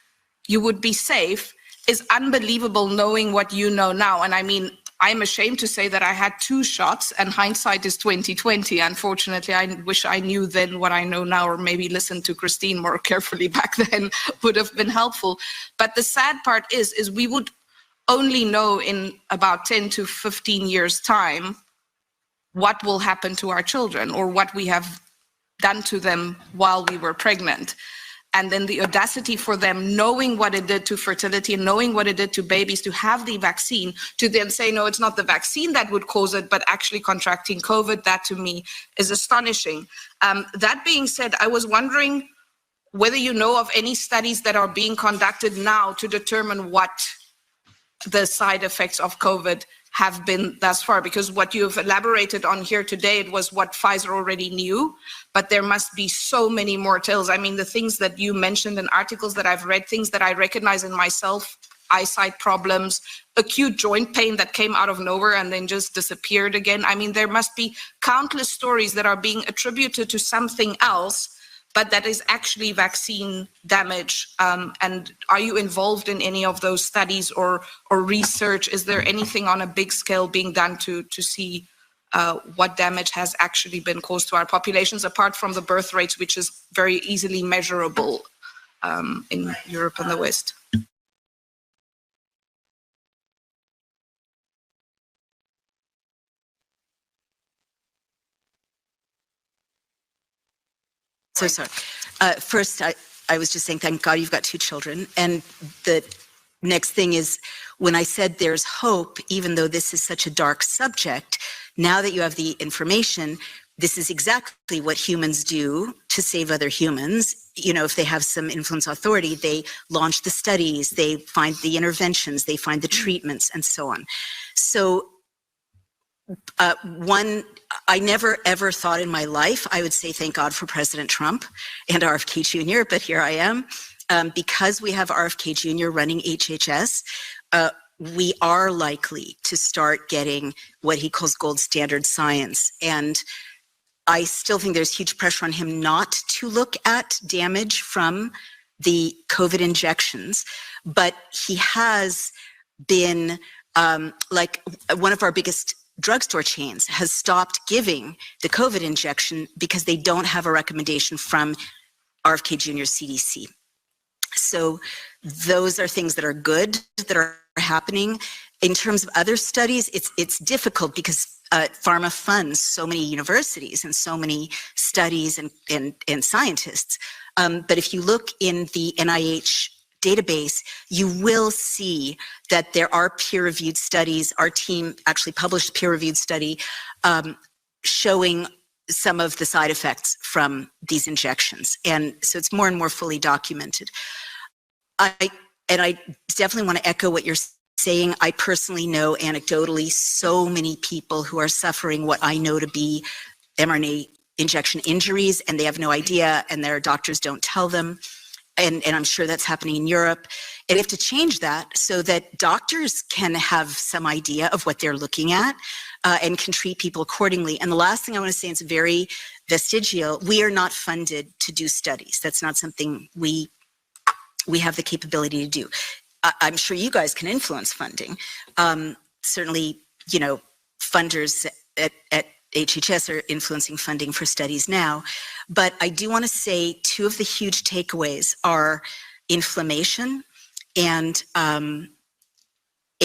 you would be safe, is unbelievable, knowing what you know now. And I mean, I'm ashamed to say that I had 2 shots, and hindsight is 2020. Unfortunately, I wish I knew then what I know now, or maybe listened to Christine more carefully back then would have been helpful. But the sad part is we would only know in about 10 to 15 years' time what will happen to our children or what we have done to them while we were pregnant. And then the audacity for them, knowing what it did to fertility and knowing what it did to babies, to have the vaccine, to then say, no, it's not the vaccine that would cause it, but actually contracting COVID, that to me is astonishing. That being said, I was wondering whether you know of any studies that are being conducted now to determine what the side effects of COVID have been thus far, because what you've elaborated on here today, it was what Pfizer already knew, but there must be so many more tales. I mean, the things that you mentioned in articles that I've read, things that I recognize in myself, eyesight problems, acute joint pain that came out of nowhere and then just disappeared again. I mean, there must be countless stories that are being attributed to something else, but that is actually vaccine damage. And are you involved in any of those studies or research? Is there anything on a big scale being done to see what damage has actually been caused to our populations, apart from the birth rates, which is very easily measurable in Europe and the West? So sorry. First, I was just saying, thank God you've got 2 children. And the next thing is, when I said there's hope, even though this is such a dark subject, now that you have the information, this is exactly what humans do to save other humans. If they have some influence authority, they launch the studies, they find the interventions, they find the treatments, and so on. So I never ever thought in my life I would say thank God for President Trump and RFK Jr., but here I am. Because we have RFK Jr. running HHS, we are likely to start getting what he calls gold standard science. And I still think there's huge pressure on him not to look at damage from the COVID injections, but he has been, like one of our biggest drugstore chains has stopped giving the COVID injection because they don't have a recommendation from RFK Jr.'s CDC. So those are things that are good, that are happening. In terms of other studies, it's difficult because pharma funds so many universities and so many studies and scientists. But if you look in the NIH database, you will see that there are peer-reviewed studies. Our team actually published a peer-reviewed study showing some of the side effects from these injections. And so it's more and more fully documented. I definitely want to echo what you're saying. I personally know anecdotally so many people who are suffering what I know to be mRNA injection injuries, and they have no idea, and their doctors don't tell them. And I'm sure that's happening in Europe. And we have to change that so that doctors can have some idea of what they're looking at and can treat people accordingly. And the last thing I want to say, it's very vestigial, we are not funded to do studies. That's not something we have the capability to do. I'm sure you guys can influence funding. Certainly, you know, funders at HHS are influencing funding for studies now. But I do want to say two of the huge takeaways are inflammation and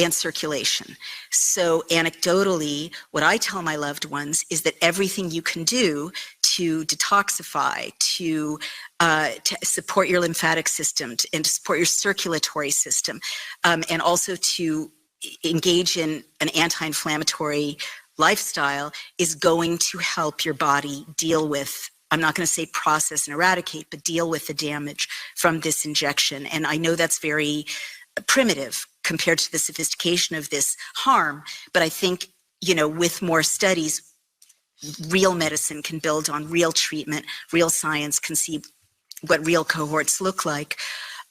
circulation. So anecdotally, what I tell my loved ones is that everything you can do to detoxify, to support your lymphatic system, and to support your circulatory system, and also to engage in an anti-inflammatory lifestyle is going to help your body deal with, I'm not going to say process and eradicate, but deal with the damage from this injection. And I know that's very primitive compared to the sophistication of this harm, but I think, you know, with more studies, real medicine can build on real treatment, real science can see what real cohorts look like.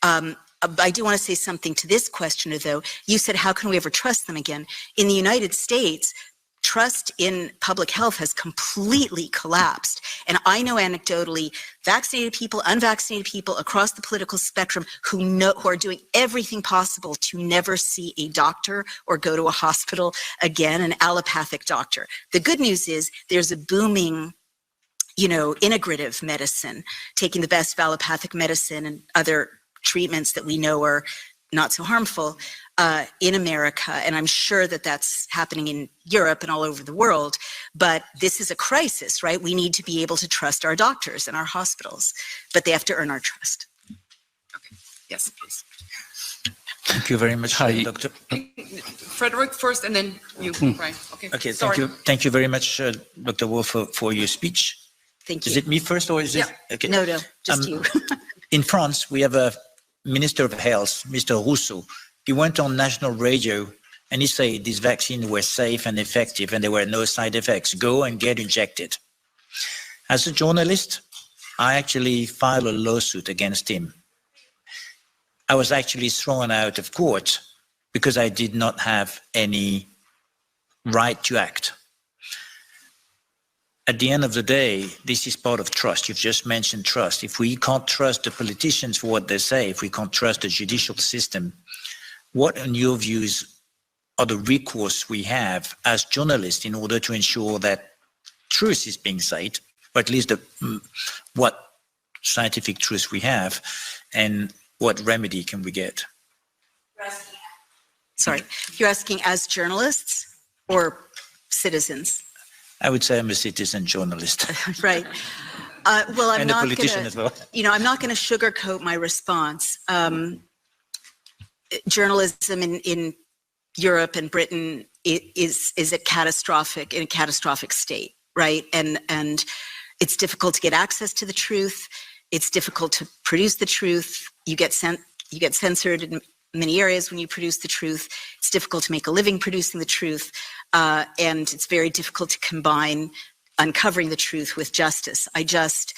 I do want to say something to this questioner, though. You said, how can we ever trust them again? In the United States, trust in public health has completely collapsed. And I know anecdotally vaccinated people, unvaccinated people across the political spectrum who are doing everything possible to never see a doctor or go to a hospital again, an allopathic doctor. The good news is there's a booming, you know, integrative medicine, taking the best of allopathic medicine and other treatments that we know are not so harmful in America, and I'm sure that that's happening in Europe and all over the world, but this is a crisis, right? We need to be able to trust our doctors and our hospitals, but they have to earn our trust. Okay. Yes, please. Thank you very much, Dr. Frederick first, and then you, Brian. Okay. Okay, Sorry. thank you. Thank you very much, Dr. Wolf, for your speech. Thank you. Is it me first or is it? Yeah. Okay. No, just you. In France, we have a Minister of Health, Mr. Rousseau. He went on national radio and he said these vaccines were safe and effective and there were no side effects. Go and get injected. As a journalist, I actually filed a lawsuit against him. I was actually thrown out of court because I did not have any right to act. At the end of the day, this is part of trust. You've just mentioned trust. If we can't trust the politicians for what they say, if we can't trust the judicial system, what, in your views, are the recourse we have as journalists in order to ensure that truth is being said, or at least what scientific truth we have, and what remedy can we get? Sorry, you're asking as journalists or citizens? I would say I'm a citizen journalist. Right. Well, I'm and a not politician gonna, as well. You know, I'm not going to sugarcoat my response. Journalism in Europe and Britain is in a catastrophic state, right? And it's difficult to get access to the truth. It's difficult to produce the truth. You get censored in many areas when you produce the truth. It's difficult to make a living producing the truth. And it's very difficult to combine uncovering the truth with justice. I just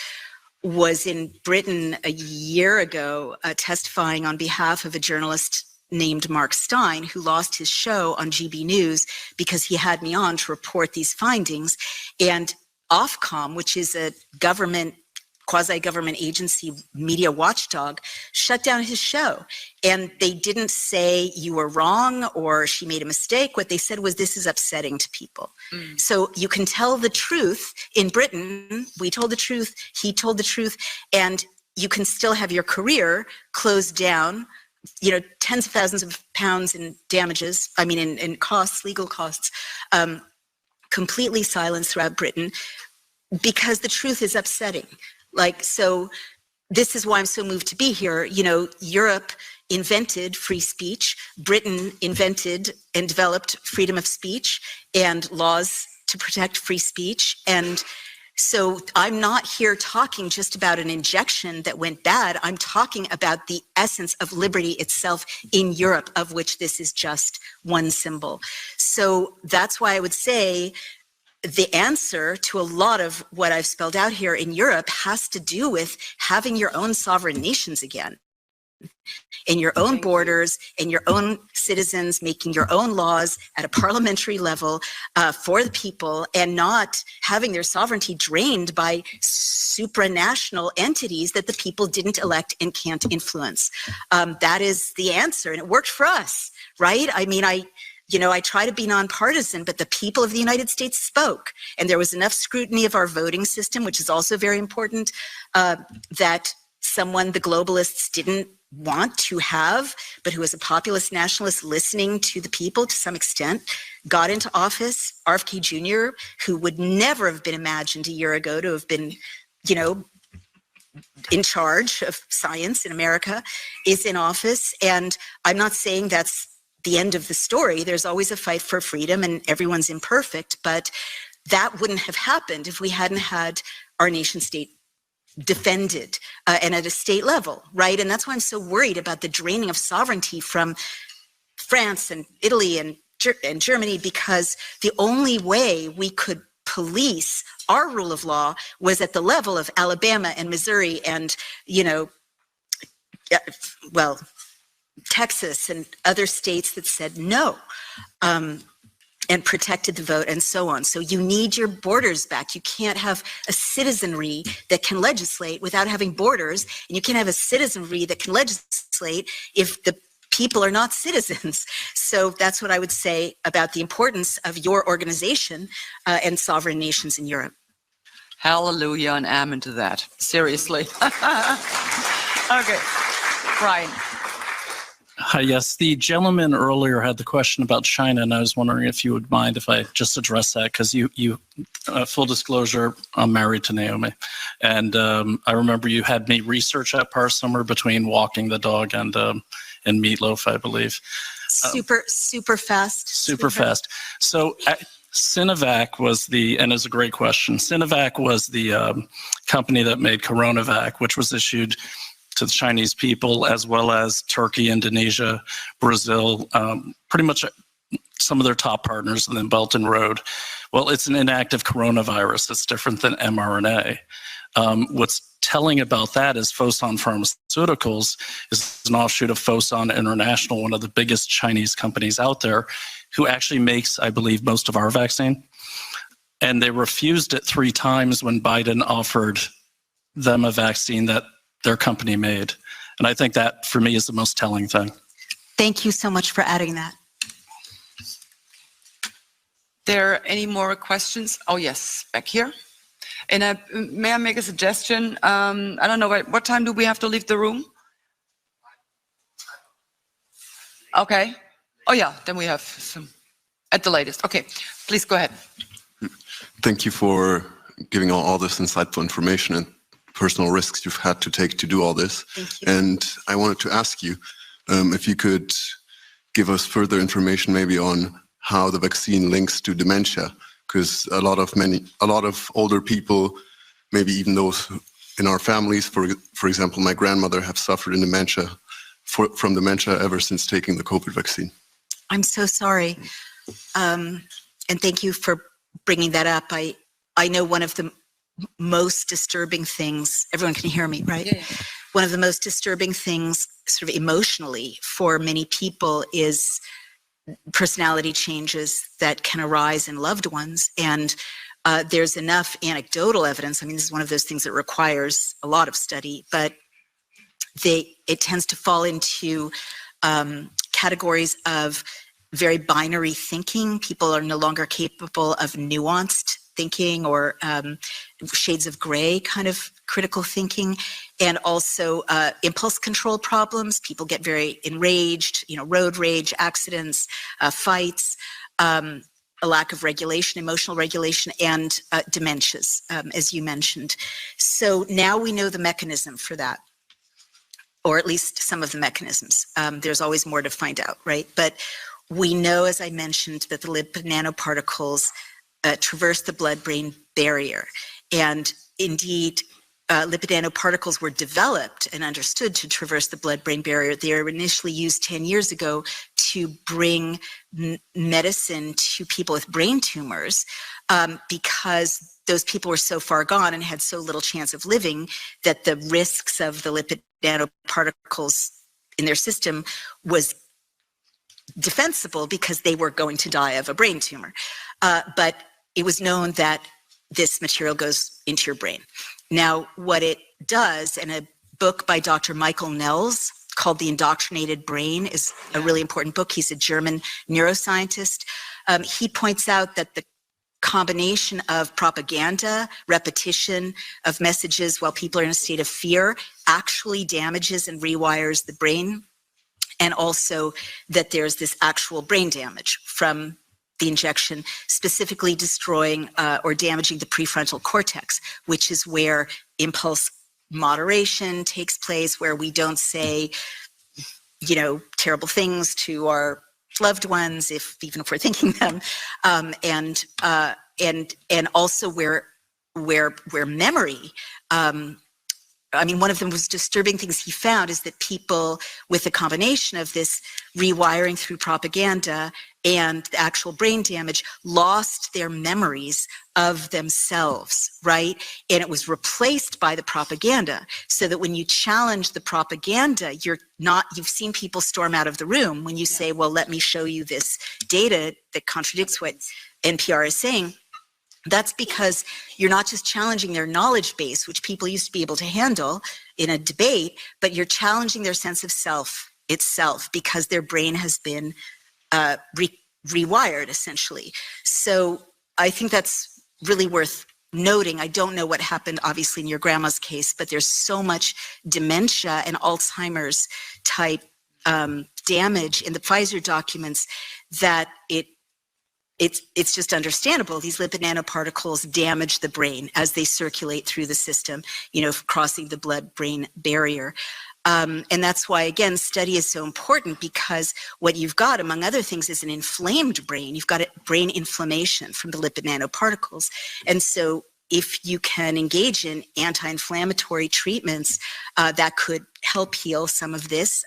was in Britain a year ago testifying on behalf of a journalist named Mark Stein, who lost his show on GB News because he had me on to report these findings. And Ofcom, which is a quasi-government agency media watchdog, shut down his show. And they didn't say you were wrong or she made a mistake. What they said was, this is upsetting to people. So you can tell the truth in Britain. We told the truth, he told the truth, and you can still have your career closed down, you know, tens of thousands of pounds in damages, I mean, in costs, legal costs, completely silenced throughout Britain because the truth is upsetting. Like, so this is why I'm so moved to be here. You know, Europe invented free speech. Britain invented and developed freedom of speech and laws to protect free speech. And so I'm not here talking just about an injection that went bad. I'm talking about the essence of liberty itself in Europe, of which this is just one symbol. So that's why I would say the answer to a lot of what I've spelled out here in Europe has to do with having your own sovereign nations again, in your own borders, in your own citizens, making your own laws at a parliamentary level for the people, and not having their sovereignty drained by supranational entities that the people didn't elect and can't influence. That is the answer, and it worked for us, right? I mean, I try to be nonpartisan, but the people of the United States spoke, and there was enough scrutiny of our voting system, which is also very important, that someone the globalists didn't want to have, but who was a populist nationalist listening to the people to some extent, got into office. RFK Jr., who would never have been imagined a year ago to have been, in charge of science in America, is in office. And I'm not saying that's the end of the story. There's always a fight for freedom, and everyone's imperfect, but that wouldn't have happened if we hadn't had our nation state defended and at a state level, right? And that's why I'm so worried about the draining of sovereignty from France and Italy and Germany, because the only way we could police our rule of law was at the level of Alabama and Missouri and, Texas and other states that said no. And protected the vote and so on. So you need your borders back. You can't have a citizenry that can legislate without having borders, and you can't have a citizenry that can legislate if the people are not citizens. So that's what I would say about the importance of your organization and sovereign nations in Europe. Hallelujah and amen to that. Seriously. Okay, Brian. Hi, yes. The gentleman earlier had the question about China, and I was wondering if you would mind if I just address that, because you full disclosure, I'm married to Naomi. And I remember you had me research that part somewhere between walking the dog and meatloaf, I believe. Super fast. Super fast. So Sinovac was and it's a great question. Sinovac was the company that made CoronaVac, which was issued to the Chinese people, as well as Turkey, Indonesia, Brazil, pretty much some of their top partners, and then Belt and Road. Well, it's an inactive coronavirus. It's different than mRNA. What's telling about that is Fosun Pharmaceuticals is an offshoot of Fosun International, one of the biggest Chinese companies out there, who actually makes, I believe, most of our vaccine. And they refused it 3 times when Biden offered them a vaccine that their company made. And I think that, for me, is the most telling thing. Thank you so much for adding that. There any more questions? Oh, yes, back here. And may I make a suggestion? I don't know, what time do we have to leave the room? Okay. Oh, yeah, then we have some at the latest. Okay, please go ahead. Thank you for giving all this insightful information and personal risks you've had to take to do all this. Thank you. And I wanted to ask you if you could give us further information maybe on how the vaccine links to dementia, because a lot of older people, maybe even those in our families, for example, my grandmother, have suffered in dementia from dementia ever since taking the COVID vaccine. I'm so sorry. And thank you for bringing that up. I know one of the most disturbing things, everyone can hear me, right? Yeah. One of the most disturbing things sort of emotionally for many people is personality changes that can arise in loved ones. And there's enough anecdotal evidence. I mean, this is one of those things that requires a lot of study, but it tends to fall into categories of very binary thinking. People are no longer capable of nuanced thinking or shades of gray kind of critical thinking, and also impulse control problems. People get very enraged, road rage, accidents, fights, a lack of regulation, emotional regulation, and dementias, as you mentioned. So now we know the mechanism for that, or at least some of the mechanisms. There's always more to find out, right? But we know, as I mentioned, that the lipid nanoparticles traverse the blood-brain barrier. And indeed, lipid nanoparticles were developed and understood to traverse the blood-brain barrier. They were initially used 10 years ago to bring medicine to people with brain tumors because those people were so far gone and had so little chance of living that the risks of the lipid nanoparticles in their system was defensible because they were going to die of a brain tumor. But it was known that this material goes into your brain. Now, what it does, and a book by Dr. Michael Nels called The Indoctrinated Brain is a really important book. He's a German neuroscientist. He points out that the combination of propaganda, repetition of messages while people are in a state of fear actually damages and rewires the brain, and also that there's this actual brain damage from the injection, specifically destroying or damaging the prefrontal cortex, which is where impulse moderation takes place, where we don't say, you know, terrible things to our loved ones, even if we're thinking them, and also where memory. I mean, one of the most disturbing things he found is that people with a combination of this rewiring through propaganda and the actual brain damage lost their memories of themselves, right? And it was replaced by the propaganda, so that when you challenge the propaganda, you've seen people storm out of the room when you say, well, let me show you this data that contradicts what NPR is saying. That's because you're not just challenging their knowledge base, which people used to be able to handle in a debate, but you're challenging their sense of self itself, because their brain has been rewired, essentially. So I think that's really worth noting. I don't know what happened, obviously, in your grandma's case, but there's so much dementia and Alzheimer's type damage in the Pfizer documents that it's just understandable. These lipid nanoparticles damage the brain as they circulate through the system, you know, crossing the blood-brain barrier. And that's why, again, study is so important, because what you've got, among other things, is an inflamed brain. You've got brain inflammation from the lipid nanoparticles. And so if you can engage in anti-inflammatory treatments that could help heal some of this,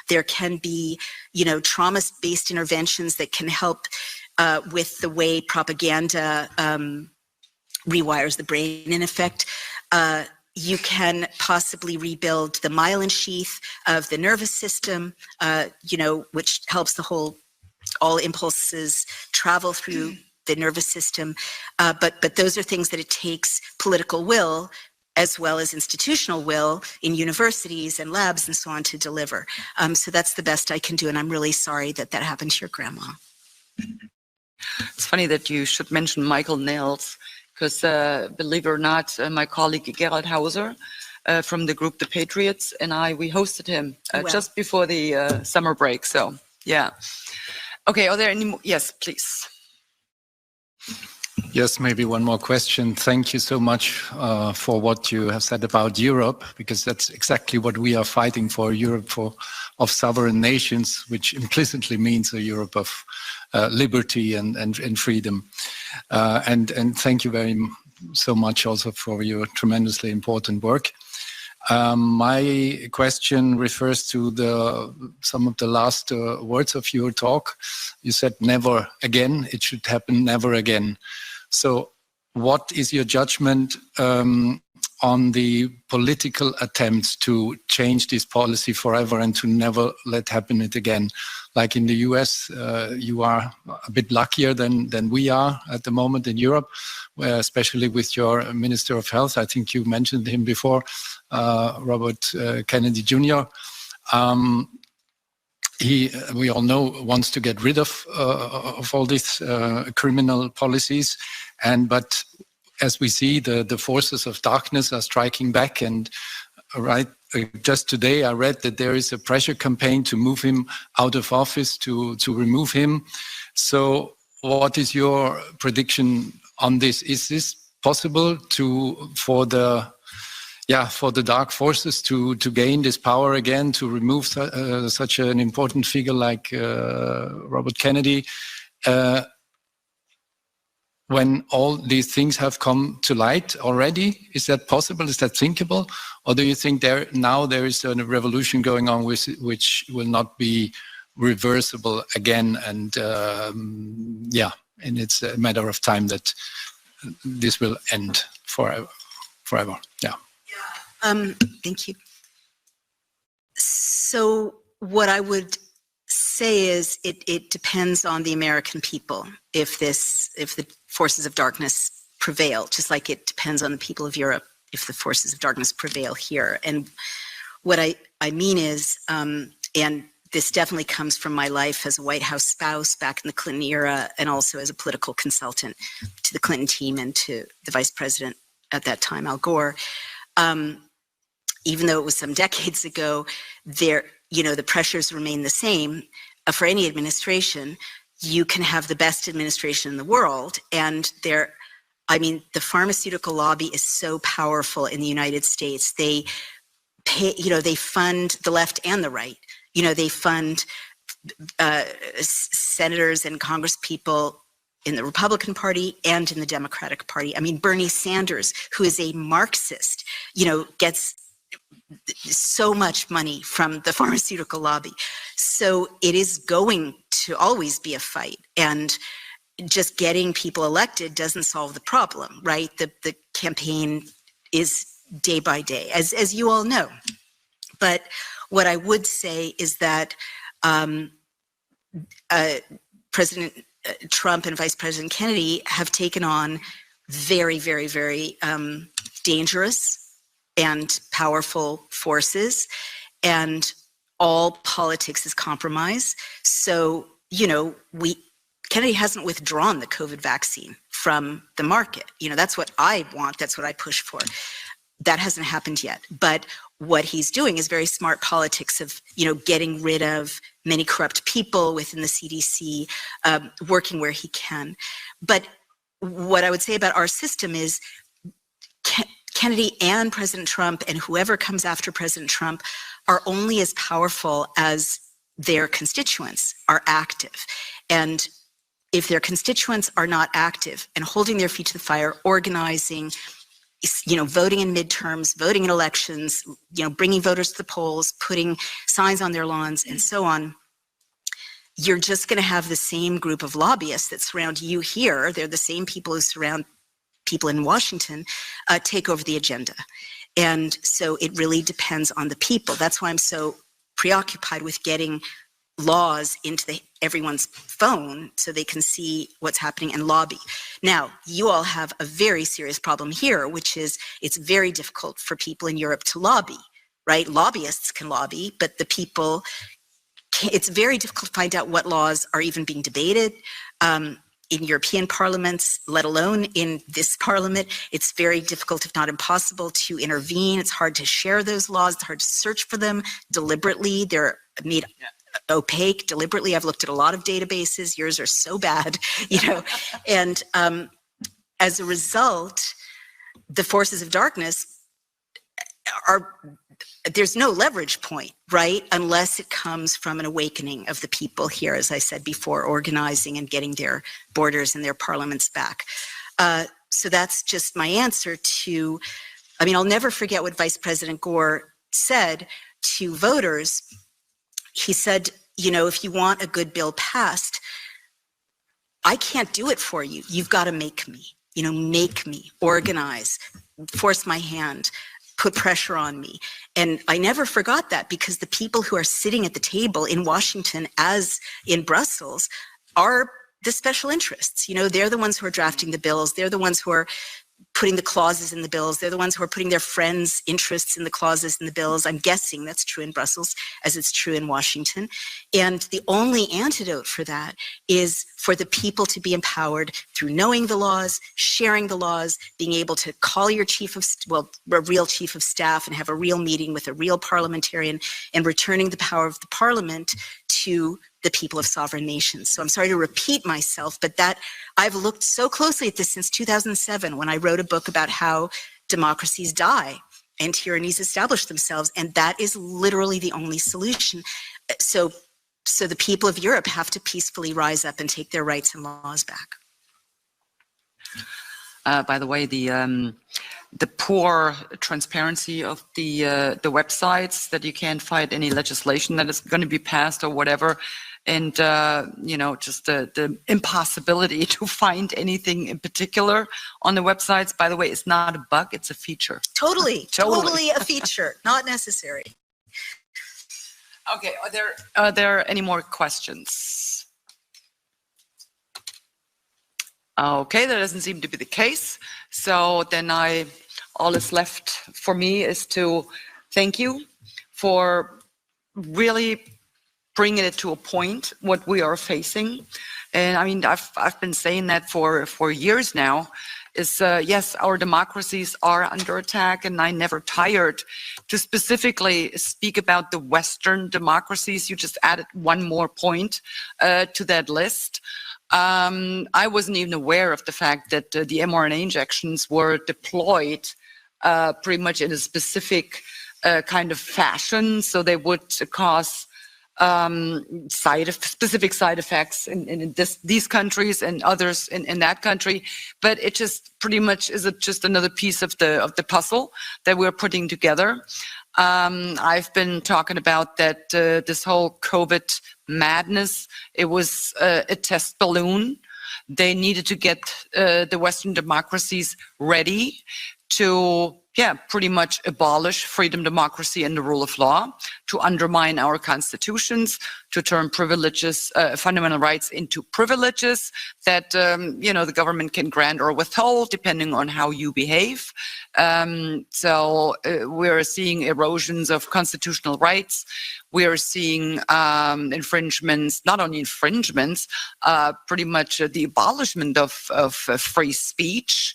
there can be, you know, trauma-based interventions that can help with the way propaganda rewires the brain. In effect, you can possibly rebuild the myelin sheath of the nervous system, you know, which helps all impulses travel through the nervous system. But those are things that it takes political will as well as institutional will in universities and labs and so on to deliver. So that's the best I can do, and I'm really sorry that that happened to your grandma. It's funny that you should mention Michael Nels, because believe it or not, my colleague Gerald Hauser from the group The Patriots and we hosted him just before the summer break. So, yeah. Okay, are there any more? Yes, please. Yes, maybe one more question. Thank you so much for what you have said about Europe, because that's exactly what we are fighting for, Europe of sovereign nations, which implicitly means a Europe of liberty and freedom. And thank you so much also for your tremendously important work. My question refers to some of the last words of your talk. You said never again. It should happen never again. So what is your judgment on the political attempts to change this policy forever and to never let happen it again? Like in the US, you are a bit luckier than we are at the moment in Europe, where especially with your Minister of Health, I think you mentioned him before, Robert Kennedy Jr. We all know, wants to get rid of all these criminal policies, but as we see, the forces of darkness are striking back. And just today, I read that there is a pressure campaign to move him out of office, to remove him. So, what is your prediction on this? Is this possible for the dark forces to gain this power again, to remove such an important figure like Robert Kennedy? when all these things have come to light already? Is that possible? Is that thinkable? Or do you think there is a revolution going on which will not be reversible again? And and it's a matter of time that this will end forever. Yeah. Thank you. So what I would say is it depends on the American people if the forces of darkness prevail, just like it depends on the people of Europe if the forces of darkness prevail here. And what I mean is, and this definitely comes from my life as a White House spouse back in the Clinton era, and also as a political consultant to the Clinton team and to the vice president at that time, Al Gore. Even though it was some decades ago, the pressures remain the same for any administration. You can have the best administration in the world, and the pharmaceutical lobby is so powerful in the United States. They they fund the left and the right. They fund senators and congresspeople in the Republican Party and in the Democratic Party. I mean, Bernie Sanders, who is a Marxist, gets so much money from the pharmaceutical lobby. So it is going to always be a fight, and just getting people elected doesn't solve the problem, right? The campaign is day by day, as you all know. But what I would say is that President Trump and Vice President Kennedy have taken on very, very, very dangerous and powerful forces, and all politics is compromise. So, Kennedy hasn't withdrawn the COVID vaccine from the market. That's what I want. That's what I push for. That hasn't happened yet. But what he's doing is very smart politics of, getting rid of many corrupt people within the CDC, working where he can. But what I would say about our system is Kennedy and President Trump and whoever comes after President Trump are only as powerful as their constituents are active. And if their constituents are not active and holding their feet to the fire, organizing, voting in midterms, voting in elections, bringing voters to the polls, putting signs on their lawns, and so on, you're just going to have the same group of lobbyists that surround you here. They're the same people who surround people in Washington, take over the agenda. And so it really depends on the people. That's why I'm so preoccupied with getting laws into everyone's phone so they can see what's happening and lobby. Now, you all have a very serious problem here, which is it's very difficult for people in Europe to lobby, right? Lobbyists can lobby, but the people, it's very difficult to find out what laws are even being debated in European parliaments, let alone in this parliament. It's very difficult, if not impossible, to intervene. It's hard to share those laws. It's hard to search for them deliberately. They're made opaque deliberately. I've looked at a lot of databases. Yours are so bad, and as a result, the forces of darkness there's no leverage point, right? Unless it comes from an awakening of the people here, as I said before, organizing and getting their borders and their parliaments back. So that's just my answer to, I'll never forget what Vice President Gore said to voters. He said, if you want a good bill passed, I can't do it for you. You've got to make me, make me, organize, force my hand, put pressure on me. And I never forgot that, because the people who are sitting at the table in Washington, as in Brussels, are the special interests. They're the ones who are drafting the bills. They're the ones who are putting the clauses in the bills. They're the ones who are putting their friends' interests in the clauses in the bills. I'm guessing that's true in Brussels as it's true in Washington. And the only antidote for that is for the people to be empowered through knowing the laws, sharing the laws, being able to call your a real chief of staff and have a real meeting with a real parliamentarian, and returning the power of the parliament to the people of sovereign nations. So I'm sorry to repeat myself, but that I've looked so closely at this since 2007, when I wrote a book about how democracies die and tyrannies establish themselves, and that is literally the only solution. So the people of Europe have to peacefully rise up and take their rights and laws back. By the way, the poor transparency of the websites, that you can't find any legislation that is going to be passed or whatever, and just the impossibility to find anything in particular on the websites. By the way, it's not a bug; it's a feature. Totally a feature, not necessary. Okay, are there any more questions? Okay, that doesn't seem to be the case. So then all that's left for me is to thank you for really bringing it to a point what we are facing. And I mean, I've been saying that for years now. Is yes, our democracies are under attack, and I never tired to specifically speak about the Western democracies. You just added one more point to that list. I wasn't even aware of the fact that the mRNA injections were deployed pretty much in a specific kind of fashion, so they would cause specific side effects in these countries and others in that country. But it just pretty much is just another piece of the puzzle that we're putting together. I've been talking about that this whole COVID madness, it was a test balloon. They needed to get the Western democracies ready to pretty much abolish freedom, democracy, and the rule of law, to undermine our constitutions, to turn privileges, fundamental rights into privileges that, the government can grant or withhold depending on how you behave. So we're seeing erosions of constitutional rights. We are seeing infringements, not only infringements, pretty much the abolishment of free speech.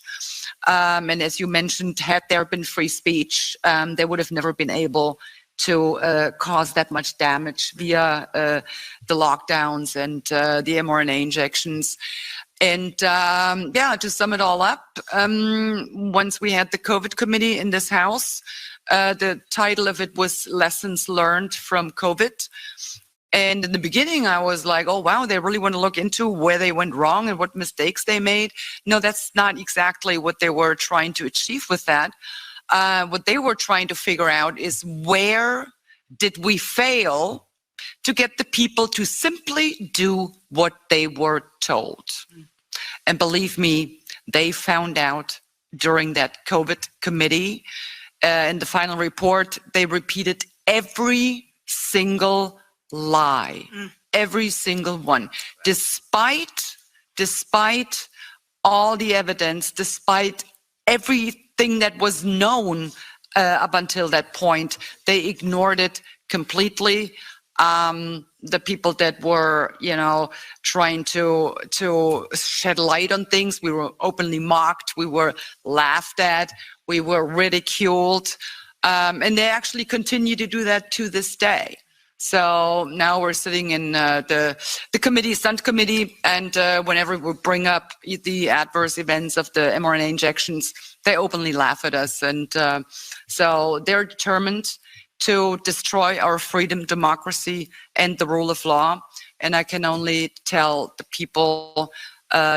And as you mentioned, had there been free speech, they would have never been able to cause that much damage via the lockdowns and the mRNA injections. And to sum it all up, once we had the COVID committee in this house, the title of it was Lessons Learned from COVID. And in the beginning, I was like, oh, wow, they really want to look into where they went wrong and what mistakes they made. No, that's not exactly what they were trying to achieve with that. What they were trying to figure out is, where did we fail to get the people to simply do what they were told? And believe me, they found out during that COVID committee. In the final report, they repeated every single lie, every single one, despite all the evidence, despite everything that was known up until that point. They ignored it completely. The people that were, trying to shed light on things, we were openly mocked, we were laughed at, we were ridiculed, and they actually continue to do that to this day. So now we're sitting in the committee, stunt committee, and whenever we bring up the adverse events of the mRNA injections, they openly laugh at us. And so they're determined to destroy our freedom, democracy, and the rule of law. And I can only tell the people,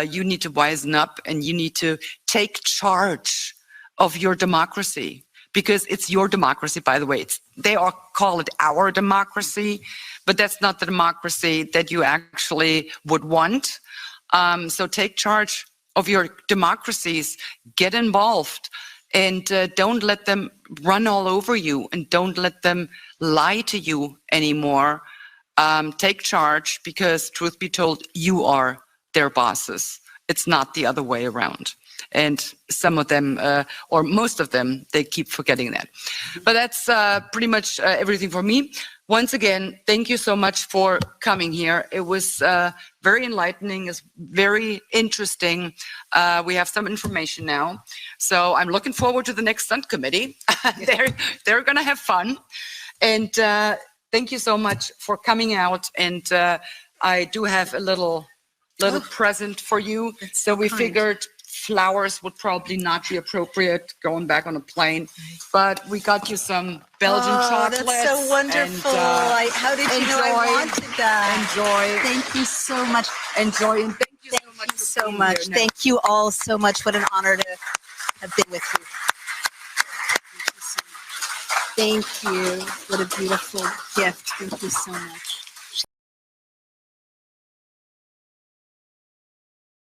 you need to wisen up and you need to take charge of your democracy. Because it's your democracy, by the way. They all call it our democracy, but that's not the democracy that you actually would want. So take charge of your democracies, get involved, and don't let them run all over you, and don't let them lie to you anymore. Take charge, because truth be told, you are their bosses. It's not the other way around. And some of them, or most of them, they keep forgetting that. But that's pretty much everything for me. Once again, thank you so much for coming here. It was very enlightening. It's very interesting. We have some information now. So I'm looking forward to the next stunt committee. They're going to have fun. And thank you so much for coming out. And I do have a little present for you. So we figured flowers would probably not be appropriate going back on a plane, but we got you some Belgian chocolates. That's so wonderful. And, how did you know I wanted that? Enjoy. Thank you so much. Enjoy, and thank you so much for so much. Thank you all so much. What an honor to have been with you. Thank you. What a beautiful gift. Thank you so much.